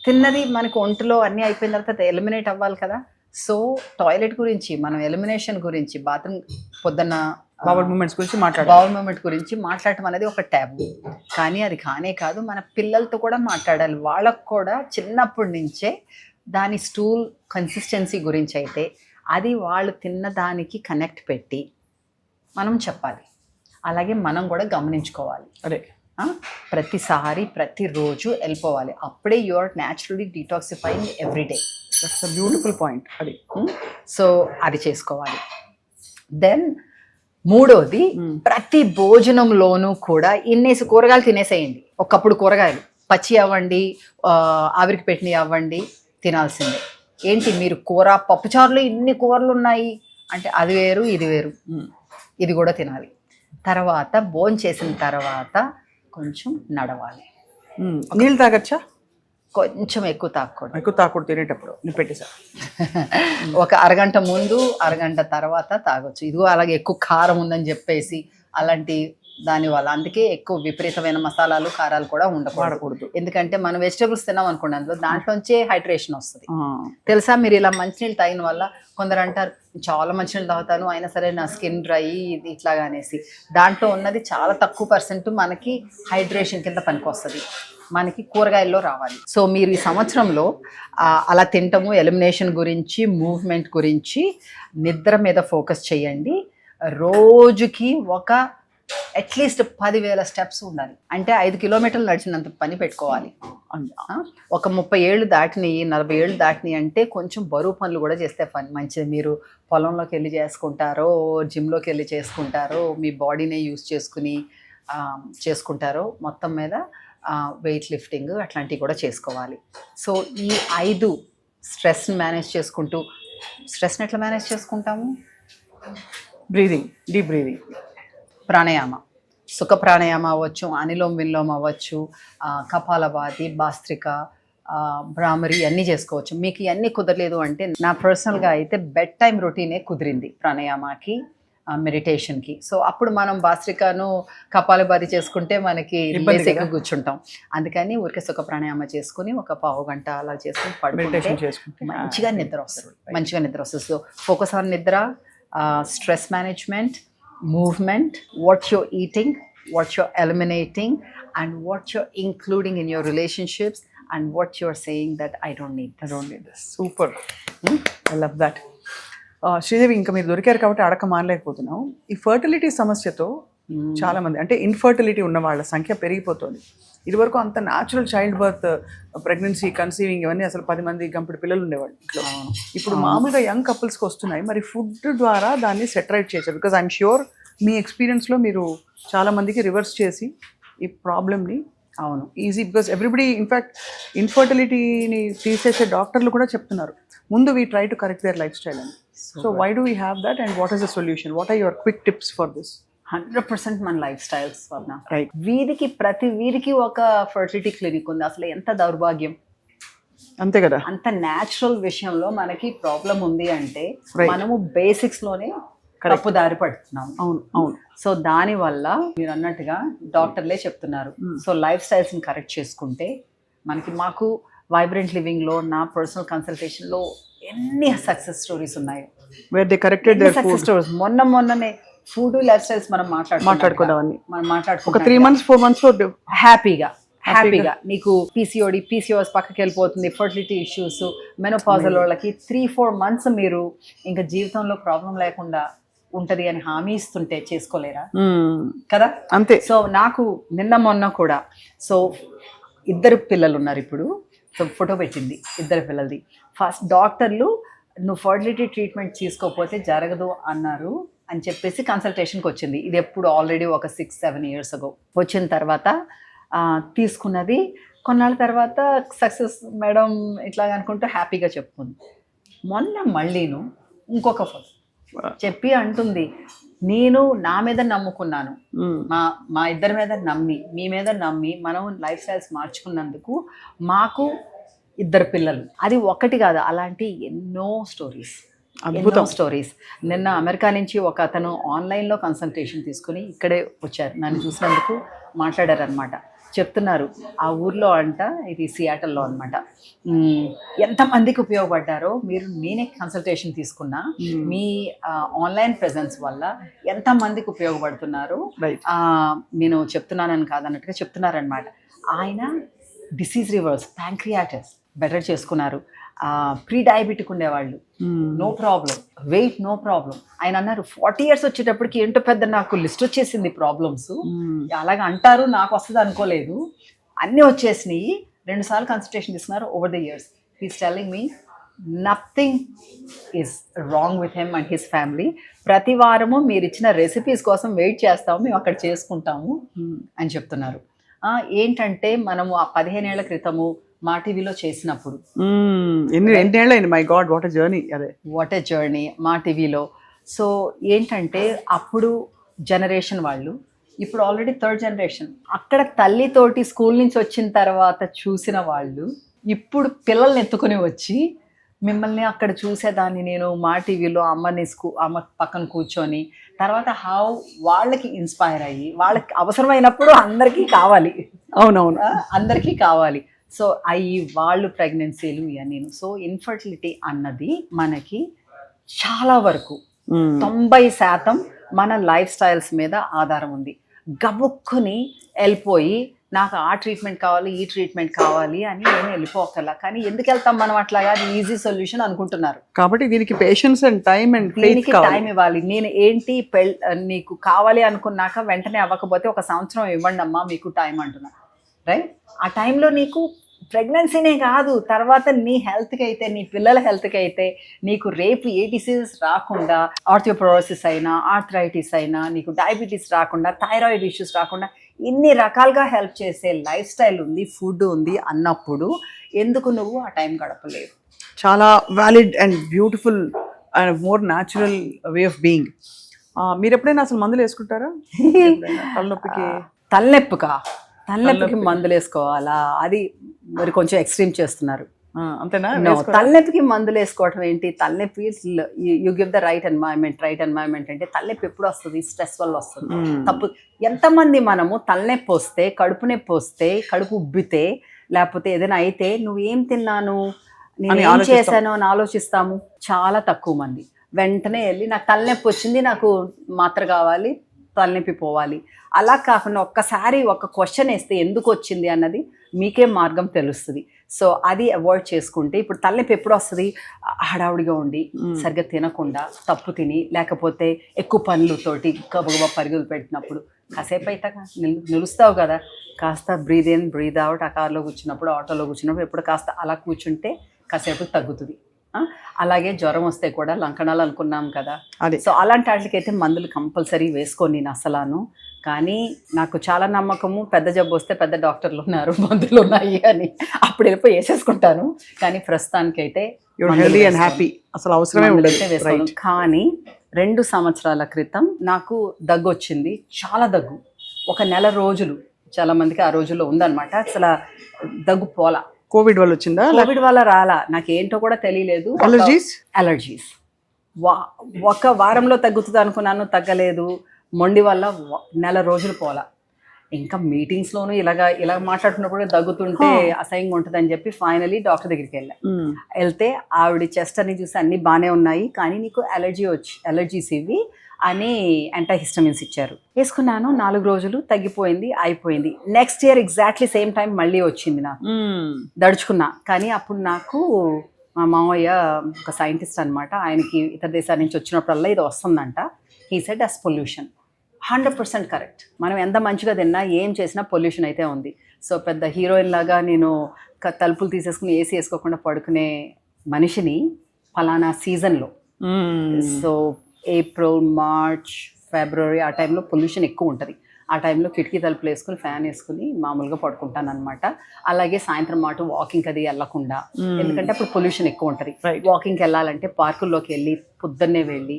తిన్నది మనకు ఒంటిలో అన్నీ అయిపోయిన తర్వాత ఎలిమినేట్ అవ్వాలి కదా. సో టాయిలెట్ గురించి, మనం ఎలిమినేషన్ గురించి, బాత్రూమ్ పొద్దున్న బౌల్ మూమెంట్స్ గురించి మాట్లాడటం అనేది ఒక ట్యాబు. కానీ అది కానే కాదు, మన పిల్లలతో కూడా మాట్లాడాలి. వాళ్ళకు కూడా చిన్నప్పటి నుంచే దాని స్టూల్ కన్సిస్టెన్సీ గురించి అయితే అది వాళ్ళు తిన్న దానికి కనెక్ట్ పెట్టి మనం చెప్పాలి. అలాగే మనం కూడా గమనించుకోవాలి. అదే ప్రతిసారి ప్రతిరోజు వెళ్ళిపోవాలి. అప్పుడే you are naturally detoxifying everyday. That's a beautiful point. అది సో అది చేసుకోవాలి. దెన్ మూడోది, ప్రతి భోజనంలోనూ కూడా ఇన్నేసి కూరగాయలు తినేసేయండి. ఒకప్పుడు కూరగాయలు పచ్చి అవ్వండి, ఆవిరికి పెట్టినవి అవ్వండి, తినాల్సిందే. ఏంటి మీరు కూర పప్పుచారులో ఇన్ని కూరలు ఉన్నాయి అంటే అది వేరు ఇది వేరు, ఇది కూడా తినాలి. తర్వాత భోజనం చేసిన తర్వాత కొంచెం నడవాలి. నీళ్ళు తాగచ్చా? కొంచెం ఎక్కువ తాగకూడదు తినేటప్పుడు. నేను పెట్టేసా. ఒక అరగంట ముందు, అరగంట తర్వాత తాగొచ్చు. ఇదిగో అలాగే ఎక్కువ కారం ఉందని చెప్పేసి అలాంటి దానివల్ల అందుకే ఎక్కువ విపరీతమైన మసాలాలు కారాలు కూడా ఉండకూడదు. వాడకూడదు. ఎందుకంటే మనం వెజిటబుల్స్ తిన్నాం అనుకోండి, అందులో దాంట్లోంచే హైడ్రేషన్ వస్తుంది. తెలుసా, మీరు ఇలా మంచినీళ్ళు తాగిన వల్ల కొందరు అంటారు చాలా మంచినీళ్ళు తాగుతాను అయినా సరే నా స్కిన్ డ్రై ఇది ఇట్లాగా అనేసి. దాంట్లో ఉన్నది చాలా తక్కువ పర్సెంట్ మనకి హైడ్రేషన్ కింద పనికొస్తుంది, మనకి కూరగాయల్లో రావాలి. సో మీరు ఈ సంవత్సరంలో అలా తింటము, ఎలిమినేషన్ గురించి, మూవ్మెంట్ గురించి, నిద్ర మీద ఫోకస్ చేయండి. రోజుకి ఒక అట్లీస్ట్ 10,000 స్టెప్స్ ఉండాలి. అంటే 5 కిలోమీటర్లు నడిచినంత పని పెట్టుకోవాలి. ఒక 30 ఏళ్ళు దాటిని 40 ఏళ్ళు దాటిని అంటే కొంచెం బరువు పనులు కూడా చేస్తే పని మంచిది. మీరు పొలంలోకి వెళ్ళి చేసుకుంటారో, జిమ్లోకి వెళ్ళి చేసుకుంటారో, మీ బాడీనే యూస్ చేసుకుంటారో, మొత్తం మీద వెయిట్ లిఫ్టింగ్ అట్లాంటివి కూడా చేసుకోవాలి. సో ఈ 5 స్ట్రెస్ని మేనేజ్ చేసుకుంటూ, స్ట్రెస్ని ఎట్లా మేనేజ్ చేసుకుంటాము? బ్రీదింగ్, డీప్ బ్రీదింగ్, ప్రాణాయామ, సుఖ ప్రాణాయామ అవ్వచ్చు, అనిలోమ్ విలోమ్ అవ్వచ్చు, కపాలభాతి, భాస్త్రిక, భ్రామరి అన్నీ చేసుకోవచ్చు. మీకు ఇవన్నీ కుదరలేదు అంటే నా పర్సనల్గా అయితే బెడ్ టైం రొటీనే కుదిరింది ప్రాణాయామకి, మెడిటేషన్కి. సో అప్పుడు మనం భాస్త్రికను కపాలభాతి చేసుకుంటే మనకి బేసిక్గా కూర్చుంటాం. అందుకని ఊరికే సుఖ ప్రాణాయామ చేసుకుని ఒక పావు గంట అలా చేసుకుని పడుకుంటే మంచిగా నిద్ర వస్తుంది. సో ఫోకస్ ఆన్ నిద్ర, stress management, movement, what you're eating, what you're eliminating, and what you're including in your relationships, and what you're saying that I don't need this. Super. I love that. Sridevi, ఇంకా మీరు దొరికారు కాబట్టి అడక మానలేకపోతున్నాం. ఈ fertility సమస్యతో చాలా మంది, అంటే ఇన్ఫర్టిలిటీ ఉన్న వాళ్ళ సంఖ్య పెరిగిపోతుంది. ఇదివరకు అంత natural child birth, pregnancy, conceiving ఇవన్నీ అసలు 10 మంది గంపుడు పిల్లలు ఉండేవాళ్ళు ఇంట్లో. ఇప్పుడు మామూలుగా యంగ్ కపుల్స్కి వస్తున్నాయి. మరి ఫుడ్ ద్వారా దాన్ని సెటరైట్ చేశారు. బికాజ్ ఐఎమ్ ష్యూర్ మీ ఎక్స్పీరియన్స్లో మీరు చాలా మందికి రివర్స్ చేసి ఈ ప్రాబ్లమ్ని ఈజీ, బికాజ్ ఎవ్రీబడి ఇన్ఫ్యాక్ట్ ఇన్ఫర్టిలిటీని తీసేసే డాక్టర్లు కూడా చెప్తున్నారు ముందు we try to correct their lifestyle అని. So why do we have that and what is the solution? What are your quick tips for this? 100% మన లైఫ్ స్టైల్స్ వల్ల. Right. ప్రతి వీరికి ఒక ఫర్టిలిటీ క్లినిక్ ఉంది. అసలు ఎంత దౌర్భాగ్యం, అంతే కదా. అంత న్యాచురల్ విషయంలో మనకి ప్రాబ్లం ఉంది అంటే మనము బేసిక్స్ లోనే తప్పు దారి పడుతున్నాం. అవును. సో దాని వల్ల మీరు అన్నట్టుగా డాక్టర్లే చెప్తున్నారు. సో లైఫ్ స్టైల్స్ ని కరెక్ట్ చేసుకుంటే మాకు వైబ్రెంట్ లివింగ్ లో నా పర్సనల్ కన్సల్టేషన్ లో ఎన్ని సక్సెస్ స్టోరీస్ ఉన్నాయో. Where they corrected their success stories. మొన్ననే ఫుడ్ లైఫ్ స్టైల్స్ మనం మాట్లాడుకోవడం ఒక 3 months 4 months హ్యాపీగా నీకు పీసీఓఎస్ పక్కకి వెళ్ళిపోతుంది, ఫర్టిలిటీ ఇష్యూస్, మెనోపాజల్ వాళ్ళకి 3-4 months మీరు ఇంకా జీవితంలో ప్రాబ్లం లేకుండా ఉంటది అని హామీ ఇస్తుంటే చేసుకోలేరా కదా? అంతే. సో నాకు మొన్న కూడా, సో 2 పిల్లలు ఉన్నారు ఇప్పుడు. సో ఫోటో పెట్టింది 2 పిల్లలది. ఫస్ట్ డాక్టర్లు నువ్వు ఫర్టిలిటీ ట్రీట్మెంట్ తీసుకోకపోతే జరగదు అన్నారు అని చెప్పేసి కన్సల్టేషన్కి వచ్చింది. ఇది ఎప్పుడు ఆల్రెడీ ఒక 6-7 years ago. వచ్చిన తర్వాత తీసుకున్నది. కొన్నాళ్ళ తర్వాత సక్సెస్ మేడం ఇట్లా అనుకుంటూ హ్యాపీగా చెప్పుకుంది. మొన్న మళ్ళీను ఇంకొక ఫోటో చెప్పి అంటుంది, నేను నా మీద నమ్ముకున్నాను, మా ఇద్దరి మీద నమ్మి, మీ మీద నమ్మి మనం లైఫ్ స్టైల్స్ మార్చుకున్నందుకు మాకు 2 పిల్లలు. అది ఒకటి కాదు, అలాంటి ఎన్నో స్టోరీస్. నిన్న అమెరికా నుంచి ఒక అతను ఆన్లైన్లో కన్సల్టేషన్ తీసుకుని ఇక్కడే వచ్చారు. నన్ను చూసినందుకు మాట్లాడారు అనమాట. చెప్తున్నారు ఆ ఊర్లో అంట, ఇది సియాటల్లో అనమాట, ఎంతమందికి ఉపయోగపడ్డారో మీరు. నేనే కన్సల్టేషన్ తీసుకున్నా, మీ ఆన్లైన్ ప్రెజెన్స్ వల్ల ఎంతమందికి ఉపయోగపడుతున్నారు నేను చెప్తున్నానని కాదన్నట్టుగా చెప్తున్నారనమాట. ఆయన డిసీజ్ రివర్స్, ప్యాంక్రియాటిస్ బెటర్ చేసుకున్నారు. ప్రీ డయాబెటిక్ ఉండేవాళ్ళు, no problem, weight no problem. ఆయన అన్నారు 40 years వచ్చేటప్పటికి ఏంటో పెద్ద నాకు లిస్ట్ వచ్చేసింది ప్రాబ్లమ్స్. అలాగ అంటారు, నాకు వస్తుంది అనుకోలేదు, అన్నీ వచ్చేసినాయి. 2 సార్లు కన్సల్టేషన్ తీసుకున్నారు over the years. He's telling me nothing is wrong with him and his family. ప్రతి వారము మీరు ఇచ్చిన రెసిపీస్ కోసం వెయిట్ చేస్తాము, మేము అక్కడ చేసుకుంటాము అని చెప్తున్నారు. ఏంటంటే మనము ఆ 15 ఏళ్ల క్రితము మా టీవీలో చేసినప్పుడు, వాట్ ఎ జర్నీ మా టీవీలో. సో ఏంటంటే అప్పుడు జనరేషన్ వాళ్ళు, ఇప్పుడు ఆల్రెడీ 3rd generation. అక్కడ తల్లితోటి స్కూల్ నుంచి వచ్చిన తర్వాత చూసిన వాళ్ళు ఇప్పుడు పిల్లల్ని ఎత్తుకుని వచ్చి మిమ్మల్ని అక్కడ చూసేదాన్ని నేను మా టీవీలో అమ్మ పక్కన కూర్చొని తర్వాత హౌ వాళ్ళకి ఇన్స్పైర్ అయ్యి వాళ్ళకి అవసరమైనప్పుడు అందరికీ కావాలి, అవునవును. అందరికీ కావాలి. సో అవి వాళ్ళు ప్రెగ్నెన్సీలు ఇవన్నీ. సో ఇన్ఫర్టిలిటీ అన్నది మనకి చాలా వరకు 90% మన లైఫ్ స్టైల్స్ మీద ఆధారం ఉంది. గబుక్కుని వెళ్ళిపోయి నాకు ఆ ట్రీట్మెంట్ కావాలి, ఈ ట్రీట్మెంట్ కావాలి అని నేను వెళ్ళిపోకల్లా. కానీ ఎందుకు వెళ్తాం మనం అట్లాగా? అది ఈజీ సొల్యూషన్ అనుకుంటున్నారు. కాబట్టి దీనికి పేషెన్స్ అండ్ టైం అండ్ దీనికి టైం ఇవ్వాలి. నేను ఏంటి నీకు కావాలి అనుకున్నాక వెంటనే అవ్వకపోతే 1 సంవత్సరం ఇవ్వండి అమ్మా మీకు టైం అంటున్నా, రైట్? ఆ టైంలో నీకు ప్రెగ్నెన్సీనే కాదు, తర్వాత నీ హెల్త్కి అయితే, నీ పిల్లల హెల్త్కి అయితే, నీకు రేపు ఏ డిసీజెస్ రాకుండా, ఆర్థియోపోరోసిస్ అయినా, ఆర్థరైటిస్ అయినా, నీకు డయాబెటీస్ రాకుండా, థైరాయిడ్ ఇష్యూస్ రాకుండా ఇన్ని రకాలుగా హెల్ప్ చేసే లైఫ్ స్టైల్ ఉంది, ఫుడ్ ఉంది అన్నప్పుడు ఎందుకు నువ్వు ఆ టైం గడపలేవు? చాలా valid and beautiful and more natural way of being. మీరు ఎప్పుడైనా అసలు మందులు వేసుకుంటారా తలనొప్పికి? తలనొప్పికి మందులు వేసుకోవాలా? అది మరి కొంచెం ఎక్స్ట్రీమ్ చేస్తున్నారు. అంతేనా? తలనొప్పికి మందులు వేసుకోవటం ఏంటి? తలనొప్పి you give the right environment అంటే తలనొప్పి ఎప్పుడు వస్తుంది? స్ట్రెస్ వల్ల వస్తుంది. తప్పు. ఎంతమంది మనము తలనొప్పి వస్తే, కడుపు నొప్పి వస్తే, కడుపు ఉబ్బితే, లేకపోతే ఏదైనా అయితే నువ్వేం తిన్నాను, నేను ఏం చేశాను అని ఆలోచిస్తాము. చాలా తక్కువ మంది. వెంటనే వెళ్ళి నాకు తలనొప్పి వచ్చింది, నాకు మాత్ర కావాలి, తలనొప్పి పోవాలి. అలా కాకుండా ఒక్కసారి ఒక క్వశ్చన్ వేస్తే ఎందుకు వచ్చింది అన్నది మీకే మార్గం తెలుస్తుంది. సో అది అవాయిడ్ చేసుకుంటే, ఇప్పుడు తలనొప్పి ఎప్పుడు వస్తుంది? హడావుడిగా ఉండి, సరిగ్గా తినకుండా, తప్పు తిని, లేకపోతే ఎక్కువ పనులతోటి గబగబా పరుగులు పెట్టినప్పుడు కాసేపు అయితే నిలుస్తావు కదా, కాస్త బ్రీద్ ఇన్ బ్రీద్ అవుట్. ఆ కార్లో కూర్చున్నప్పుడు, ఆటోలో కూర్చున్నప్పుడు ఎప్పుడు కాస్త అలా కూర్చుంటే కాసేపు తగ్గుతుంది. అలాగే జ్వరం వస్తే కూడా లంకణాలు అనుకున్నాం కదా, సో అలాంటి వాటికైతే మందులు కంపల్సరీ వేసుకోని నేను అసలాను. కానీ నాకు చాలా నమ్మకము, పెద్ద జబ్బు వస్తే పెద్ద డాక్టర్లు ఉన్నారు, మందులు ఉన్నాయి అని అప్పుడు వెళ్ళిపోయి వేసేసుకుంటాను. కానీ ప్రస్తుతానికైతే అసలు అవసరమే వేసుకోను. కానీ 2 సంవత్సరాల క్రితం నాకు దగ్గు వచ్చింది, చాలా దగ్గు. 1 నెల రోజులు చాలా మందికి ఆ రోజుల్లో ఉందన్నమాట. అసలు దగ్గు పోలా. కోవిడ్ వల్ల వచ్చిందా? కోవిడ్ వల్ల రాలా, నాకేంటో కూడా తెలియలేదు. అలర్జీస్ 1 వారంలో తగ్గుతుంది అనుకున్నాను, తగ్గలేదు. మొండి వల్ల 1 నెల రోజులు పోలా. ఇంకా మీటింగ్స్లోనూ ఇలా మాట్లాడుతున్నప్పుడు దగ్గుతుంటే అసహ్యంగా ఉంటుందని చెప్పి ఫైనలీ డాక్టర్ దగ్గరికి వెళ్తే ఆవిడ చెస్ట్ అని చూసి అన్ని బాగానే ఉన్నాయి, కానీ నీకు అలర్జీస్ ఇవి అని యాంటాహిస్టమిన్స్ ఇచ్చారు. వేసుకున్నాను, 4 రోజులు తగ్గిపోయింది, అయిపోయింది. Next year exactly same time మళ్ళీ వచ్చింది నాకు. దడుచుకున్నా. కానీ అప్పుడు నాకు మా మామయ్య ఒక సైంటిస్ట్ అనమాట, ఆయనకి ఇతర దేశాల నుంచి వచ్చినప్పుడల్లా ఇది వస్తుందంట. He said us pollution. 100% correct. మనం ఎంత మంచిగా తిన్నా, ఏం చేసినా పొల్యూషన్ అయితే ఉంది. సో పెద్ద హీరోయిన్ లాగా నేను తలుపులు తీసేసుకుని ఏసీ వేసుకోకుండా పడుకునే మనిషిని ఫలానా సీజన్లో, సో ఏప్రిల్, మార్చ్, ఫిబ్రవరి ఆ టైంలో పొల్యూషన్ ఎక్కువ ఉంటుంది. ఆ టైంలో కిటికీ తలుపులు వేసుకుని, ఫ్యాన్ వేసుకుని మామూలుగా పడుకుంటాను అనమాట. అలాగే సాయంత్రం మాట వాకింగ్కి అది వెళ్ళకుండా, ఎందుకంటే అప్పుడు పొల్యూషన్ ఎక్కువ ఉంటుంది. వాకింగ్కి వెళ్ళాలంటే పార్కుల్లోకి వెళ్ళి, పొద్దున్నే వెళ్ళి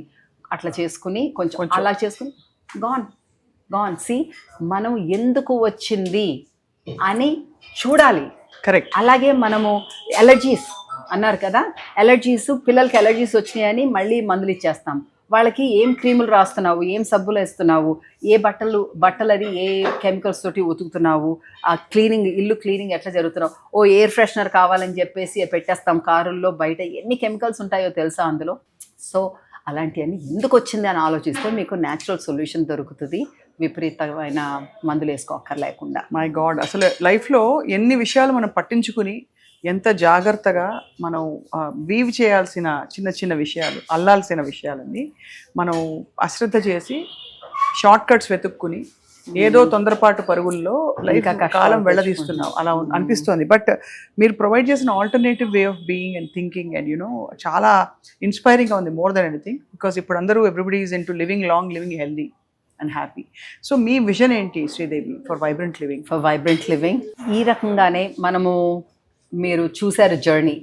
అట్లా చేసుకుని కొంచెం అలా చేసుకుని గాన్ సి మనం ఎందుకు వచ్చింది అని చూడాలి. కరెక్ట్. అలాగే మనము అలర్జీస్ అన్నారు కదా, పిల్లలకి అలర్జీస్ వచ్చినాయని మళ్ళీ మందులు ఇచ్చేస్తాం. వాళ్ళకి ఏం క్రీములు రాస్తున్నావు, ఏం సబ్బులు వేస్తున్నావు, ఏ బట్టలు అది ఏ కెమికల్స్ తోటి ఉతుకుతున్నావు, ఆ ఇల్లు క్లీనింగ్ ఎట్లా జరుగుతున్నావు, ఎయిర్ ఫ్రెషనర్ కావాలని చెప్పేసి పెట్టేస్తాం కారుల్లో, బయట ఎన్ని కెమికల్స్ ఉంటాయో తెలుసా అందులో. సో అలాంటివన్నీ ఎందుకు వచ్చింది అని ఆలోచిస్తే మీకు న్యాచురల్ సొల్యూషన్ దొరుకుతుంది, విపరీతమైన మందులు వేసుకోక్కర్లేకుండా. మై గాడ్, అసలు లైఫ్లో ఎన్ని విషయాలు మనం పట్టించుకుని ఎంత జాగ్రత్తగా మనం వీవ్ చేయాల్సిన చిన్న విషయాలు, అల్లాల్సిన విషయాలన్నీ మనం అశ్రద్ధ చేసి షార్ట్ కట్స్ వెతుక్కుని ఏదో తొందరపాటు పరుగుల్లో లైఫ్ కాలం వెళ్ళదీస్తున్నాం అలా అనిపిస్తోంది. బట్ మీరు ప్రొవైడ్ చేసిన alternative way of being and thinking and చాలా ఇన్స్పైరింగ్గా ఉంది, మోర్ దెన్ ఎనీథింగ్. బికాస్ ఇప్పుడు అందరూ everybody is in to living long, living healthy and happy. So me vision ఏంటి శ్రీదేవి ఫర్ వైబ్రెంట్ లివింగ్? ఈ రకంగానే మీరు చూశారు జర్నీ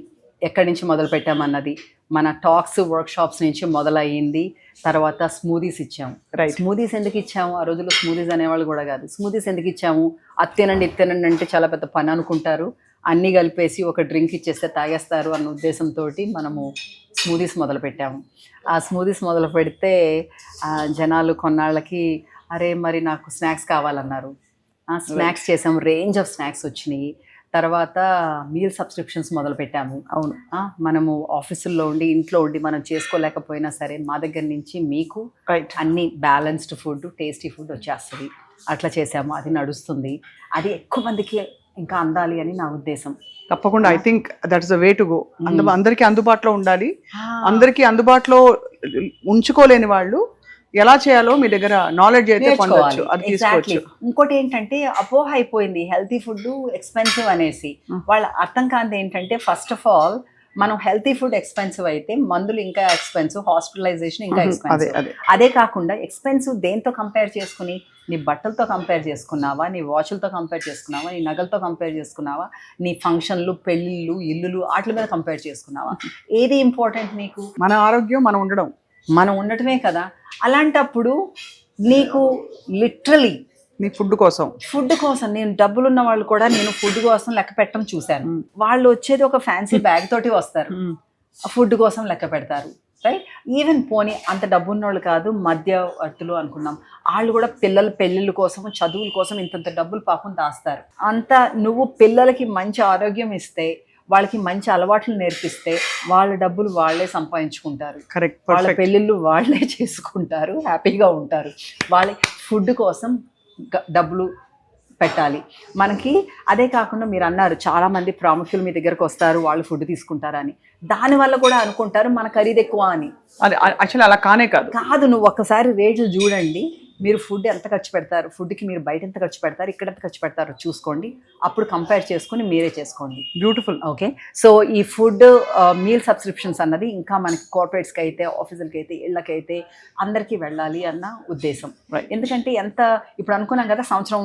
ఎక్కడి నుంచి మొదలు పెట్టామన్నది. మన టాక్స్, వర్క్షాప్స్ నుంచి మొదలయ్యింది. తర్వాత స్మూదీస్ ఇచ్చాము. స్మూదీస్ ఎందుకు ఇచ్చాము? ఆ రోజుల్లో స్మూదీస్ అనేవాళ్ళు కూడా కాదు. స్మూదీస్ ఎందుకు ఇచ్చాము? అది తినండి అంటే చాలా పెద్ద పని అనుకుంటారు. అన్నీ కలిపేసి ఒక డ్రింక్ ఇచ్చేస్తే తాగేస్తారు అన్న ఉద్దేశంతో మనము స్మూదీస్ మొదలు పెట్టాము. ఆ స్మూదీస్ మొదలు పెడితే జనాలు కొన్నాళ్ళకి అరే మరి నాకు స్నాక్స్ కావాలన్నారు. స్నాక్స్ చేసాము, రేంజ్ ఆఫ్ స్నాక్స్ వచ్చినాయి. తర్వాత మీల్ సబ్స్క్రిప్షన్స్ మొదలు పెట్టాము. అవును, మనము ఆఫీసుల్లో ఉండి ఇంట్లో ఉండి మనం చేసుకోలేకపోయినా సరే మా దగ్గర నుంచి మీకు రైట్, అన్ని బ్యాలెన్స్డ్ ఫుడ్, టేస్టీ ఫుడ్ వచ్చేస్తుంది. అట్లా చేసాము, అది నడుస్తుంది. అది ఎక్కువ మందికి ఇంకా అందాలి అని నా ఉద్దేశం. తప్పకుండా. I think that's the way to go. అందరికీ అందుబాటులో ఉండాలి. అందరికీ అందుబాటులో ఉంచుకోలేని వాళ్ళు ఎలా చేయాలో మీ దగ్గర నాలెడ్జ్ అయితే పొందొచ్చు, అది తీసుకోవచ్చు. ఇంకోటి ఏంటంటే అపోహ అయిపోయింది హెల్తీ ఫుడ్ ఎక్స్పెన్సివ్ అనేసి. వాళ్ళ అర్థం కానిది ఏంటంటే ఫస్ట్ ఆఫ్ ఆల్ మనం హెల్తీ ఫుడ్ ఎక్స్పెన్సివ్ అయితే మందులు ఇంకా ఎక్స్పెన్సివ్, హాస్పిటలైజేషన్ ఇంకా ఎక్స్పెన్సివ్. అదే కాకుండా ఎక్స్పెన్సివ్ దేంతో కంపేర్ చేసుకుని, నీ బట్టలతో కంపేర్ చేసుకున్నావా, నీ వాచ్లతో కంపేర్ చేసుకున్నావా, నీ నగలతో కంపేర్ చేసుకున్నావా, నీ ఫంక్షన్లు, పెళ్ళిళ్ళు, ఇల్లులు వాటి మీద కంపేర్ చేసుకున్నావా? ఏది ఇంపార్టెంట్ నీకు? మన ఆరోగ్యం, మనం ఉండటమే కదా. అలాంటప్పుడు నీకు లిటరలీ నీ ఫుడ్ కోసం నేను డబ్బులున్న వాళ్ళు కూడా నేను ఫుడ్ కోసం లెక్క పెట్టడం చూశాను. వాళ్ళు వచ్చేది ఒక ఫ్యాన్సీ బ్యాగ్ తోటి వస్తారు, ఫుడ్ కోసం లెక్క పెడతారు. రైట్, ఈవెన్ పోనీ అంత డబ్బు ఉన్నోళ్ళు కాదు, మధ్యవర్తులు అనుకున్నాం, వాళ్ళు కూడా పిల్లల పెళ్ళిళ్ళ కోసం, చదువుల కోసం ఇంతంత డబ్బులు పాపం దాస్తారు. అంత నువ్వు పిల్లలకి మంచి ఆరోగ్యం ఇస్తే, వాళ్ళకి మంచి అలవాట్లు నేర్పిస్తే వాళ్ళ డబ్బులు వాళ్ళే సంపాదించుకుంటారు. కరెక్ట్, వాళ్ళ పెళ్ళిళ్ళు వాళ్ళే చేసుకుంటారు, హ్యాపీగా ఉంటారు. వాళ్ళ ఫుడ్ కోసం డబ్బులు పెట్టాలి మనకి. అదే కాకుండా మీరు అన్నారు చాలామంది ప్రాముఖ్యులు మీ దగ్గరకు వస్తారు, వాళ్ళు ఫుడ్ తీసుకుంటారని. దానివల్ల కూడా అనుకుంటారు మన ఖరీదు ఎక్కువ అని. అది యాక్చువల్లీ అలా కాదు. నువ్వు ఒక్కసారి రేట్లు చూడండి, మీరు ఫుడ్ ఎంత ఖర్చు పెడతారు, ఫుడ్కి మీరు బయట ఎంత ఖర్చు పెడతారు, ఇక్కడ ఎంత ఖర్చు పెడతారో చూసుకోండి. అప్పుడు కంపేర్ చేసుకుని మీరే చేసుకోండి. బ్యూటిఫుల్. ఓకే, సో ఈ ఫుడ్ మీల్ సబ్స్క్రిప్షన్స్ అన్నది ఇంకా మనకి కార్పొరేట్స్కి అయితే, ఆఫీసులకి అయితే, ఇళ్ళకైతే అందరికీ వెళ్ళాలి అన్న ఉద్దేశం. ఎందుకంటే ఇప్పుడు అనుకున్నాం కదా సంవత్సరం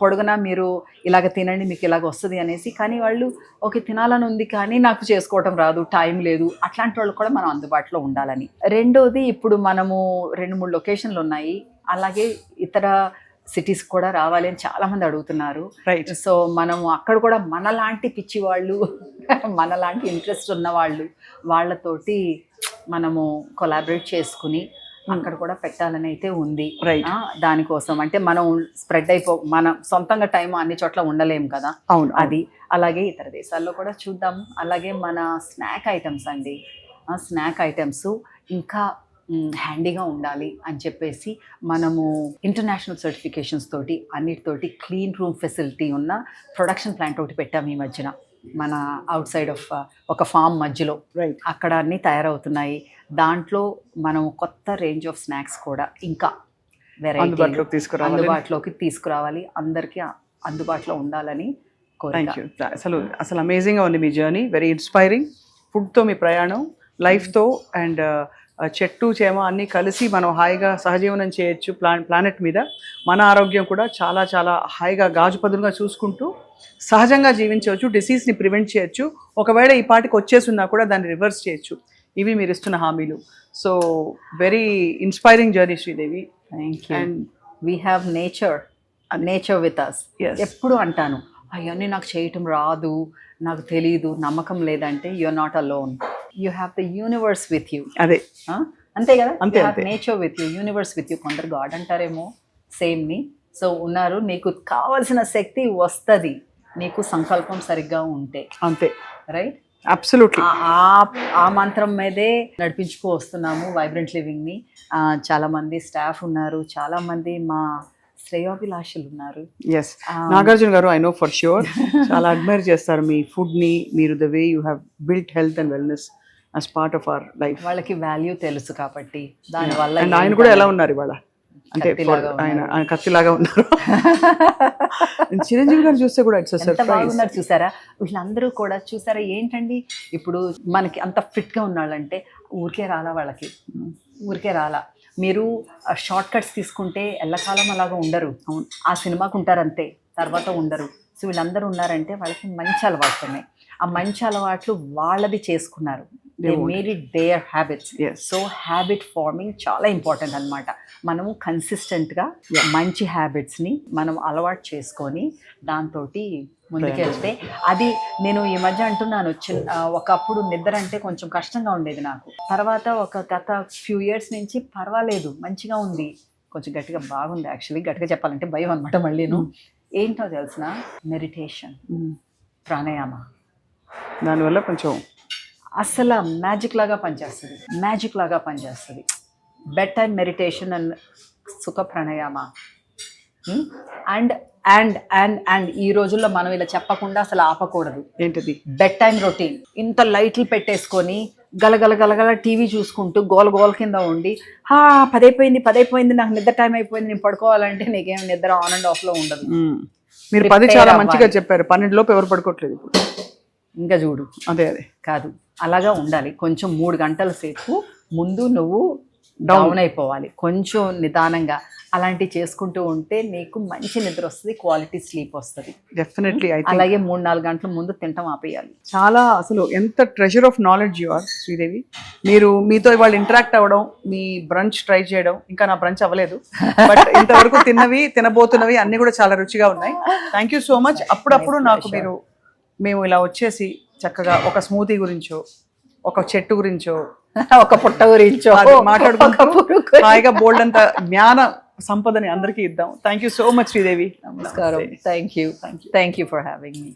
పొడుగునా మీరు ఇలాగ తినండి మీకు ఇలాగ వస్తుంది అనేసి. కానీ వాళ్ళు ఓకే తినాలని ఉంది కానీ నాకు చేసుకోవటం రాదు, టైం లేదు, అట్లాంటి వాళ్ళు కూడా మనం అందుబాటులో ఉండాలని. రెండోది, ఇప్పుడు మనము 2-3 లొకేషన్లు ఉన్నాయి, అలాగే ఇతర సిటీస్ కూడా రావాలి అని చాలా మంది అడుగుతున్నారు. రైట్, సో మనము అక్కడ కూడా మనలాంటి పిచ్చి వాళ్ళు, మనలాంటి ఇంట్రెస్ట్ ఉన్న వాళ్ళతోటి మనము కొలాబరేట్ చేసుకుని అక్కడ కూడా పెట్టాలని అయితే ఉంది. రైట్, దానికోసం అంటే మనం స్ప్రెడ్ మనం సొంతంగా టైం అన్ని చోట్ల ఉండలేము కదా. అవును, అది అలాగే ఇతర దేశాల్లో కూడా చూద్దాము. అలాగే మన స్నాక్ ఐటమ్స్ అండి, స్నాక్ ఐటమ్స్ ఇంకా హ్యాండీగా ఉండాలి అని చెప్పేసి మనము ఇంటర్నేషనల్ సర్టిఫికేషన్స్ తోటి అన్నిటితోటి క్లీన్ రూమ్ ఫెసిలిటీ ఉన్న ప్రొడక్షన్ ప్లాంట్ ఒకటి పెట్టాము ఈ మధ్యన మన అవుట్ సైడ్ ఆఫ్ ఒక ఫామ్ మధ్యలో. రైట్, అక్కడ అన్నీ తయారవుతున్నాయి. దాంట్లో మనం కొత్త రేంజ్ ఆఫ్ స్నాక్స్ కూడా ఇంకా వెరైటీ అందుబాటులోకి తీసుకురావాలి, అందరికీ అందుబాటులో ఉండాలని కోరిక. అసలు అమేజింగ్గా ఉంది మీ జర్నీ, వెరీ ఇన్స్పైరింగ్. ఫుడ్తో మీ ప్రయాణం, లైఫ్తో అండ్ చెట్టు చేమ అన్నీ కలిసి మనం హాయిగా సహజీవనం చేయొచ్చు ప్లానెట్ మీద. మన ఆరోగ్యం కూడా చాలా చాలా హాయిగా గాజుపదులుగా చూసుకుంటూ సహజంగా జీవించవచ్చు, డిసీజ్ని ప్రివెంట్ చేయొచ్చు. ఒకవేళ ఈ పాటికి వచ్చేసున్నా కూడా దాన్ని రివర్స్ చేయొచ్చు. ఇవి మీరు ఇస్తున్న హామీలు. So very inspiring journey Sridevi. Thank you. And we have nature with us. ఎప్పుడు అంటాను అవన్నీ నాకు చేయటం రాదు, నాకు తెలీదు, నమ్మకం లేదంటే you're not alone. You have the universe with you. అదే అంతే కదా, nature with you, universe with you. కొందరు గాడ్ అంటారేమో సేమ్ని. సో ఉన్నారు, నీకు కావలసిన శక్తి వస్తుంది నీకు సంకల్పం సరిగ్గా ఉంటే. అంతే, రైట్, అబ్సల్యూట్లీ. ఆ మంత్రం మీదే నడిపించుకు వస్తున్నాము వైబ్రెంట్ లివింగ్ని. చాలామంది స్టాఫ్ ఉన్నారు, చాలామంది మా శ్రేయోభిలాషులు ఉన్నారు. ఎస్, నాగార్జున గారు ఐ నో ఫర్ ష్యూర్ చాలా అడ్మైర్ చేస్తారు మీ ఫుడ్ని. మీరు the way you have built health and wellness as part of our life. వాళ్ళకి వాల్యూ తెలుసు కాబట్టి దానివల్ల. అండ్ ఆయన కూడా ఎలా ఉన్నారు ఇవాళ అంటే ఆయన కత్తిలాగా ఉన్నారు. చిరంజీవి గారు చూస్తే కూడా ఇట్స్ బాగున్నారు చూసారా. వీళ్ళందరూ కూడా చూసారా ఏంటండి, ఇప్పుడు మనకి అంత ఫిట్గా ఉన్నాళ్ళంటే ఊరికే రాలా, వాళ్ళకి ఊరికే రాలా. మీరు షార్ట్ కట్స్ తీసుకుంటే ఎల్లకాలం అలాగా ఉండరు. ఆ సినిమాకు ఉంటారు అంతే, తర్వాత ఉండరు. సో వీళ్ళందరూ ఉన్నారంటే వాళ్ళకి మంచి అలవాట్లు ఉన్నాయి. ఆ మంచి అలవాట్లు వాళ్ళది చేసుకున్నారు. They made it their habits. So habit forming చాలా ఇంపార్టెంట్ అనమాట. మనము కన్సిస్టెంట్గా మంచి హ్యాబిట్స్ని మనం అలవాటు చేసుకొని దాంతో ముందుకెళ్తే అది నేను ఈ మధ్య అంటున్నాను ఒకప్పుడు నిద్ర అంటే కొంచెం కష్టంగా ఉండేది నాకు. తర్వాత గత ఫ్యూ ఇయర్స్ నుంచి పర్వాలేదు, మంచిగా ఉంది, కొంచెం గట్టిగా బాగుంది. యాక్చువల్లీ గట్టిగా చెప్పాలంటే భయం అనమాట. మళ్ళీను ఏంటో తెలిసిన మెడిటేషన్, ప్రాణాయామ, దానివల్ల కొంచెం అసలు మ్యాజిక్ లాగా పనిచేస్తుంది. బెడ్ టైం మెడిటేషన్ అండ్ సుఖ pranayama. And and and and ఈ రోజుల్లో మనం ఇలా చెప్పకుండా అసలు ఆపకూడదు. ఏంటిది? Bed time routine. ఇంత లైట్లు పెట్టేసుకొని గలగల టీవీ చూసుకుంటూ గోల కింద ఉండి 10 నాకు నిద్ర టైం అయిపోయింది, నేను పడుకోవాలంటే నీకేం నిద్ర ఆన్ అండ్ ఆఫ్ లో ఉండదు. మీరు 10 చాలా మంచిగా చెప్పారు. 12 లోపు ఎవరు పడుకోవట్లేదు ఇప్పుడు. ఇంకా చూడు. అదే కాదు, అలాగా ఉండాలి. కొంచెం 3 గంటల సేపు ముందు నువ్వు డౌన్ అయిపోవాలి, కొంచెం నిదానంగా. అలాంటివి చేసుకుంటూ ఉంటే నీకు మంచి నిద్ర వస్తుంది, క్వాలిటీ స్లీప్ వస్తుంది. డెఫినెట్లీ. అలాగే 3-4 గంటల ముందు తినటం ఆపేయాలి. చాలా అసలు ఎంత treasure of knowledge you are Sridevi. మీతో ఇవాళ ఇంటరాక్ట్ అవ్వడం, మీ బ్రంచ్ ట్రై చేయడం, ఇంకా నా బ్రంచ్ అవ్వలేదు బట్ ఇంతవరకు తినబోతున్నవి అన్ని కూడా చాలా రుచిగా ఉన్నాయి. Thank you so much. అప్పుడప్పుడు నాకు మేము ఇలా వచ్చేసి చక్కగా ఒక స్మూతీ గురించో, ఒక చెట్టు గురించో, ఒక పుట్ట గురించో మాట్లాడుకుంటూ హాయిగా బోల్డ్ అంత జ్ఞాన సంపదని అందరికీ ఇద్దాం. Thank you so much Sridevi. నమస్కారం. Thank you for having me.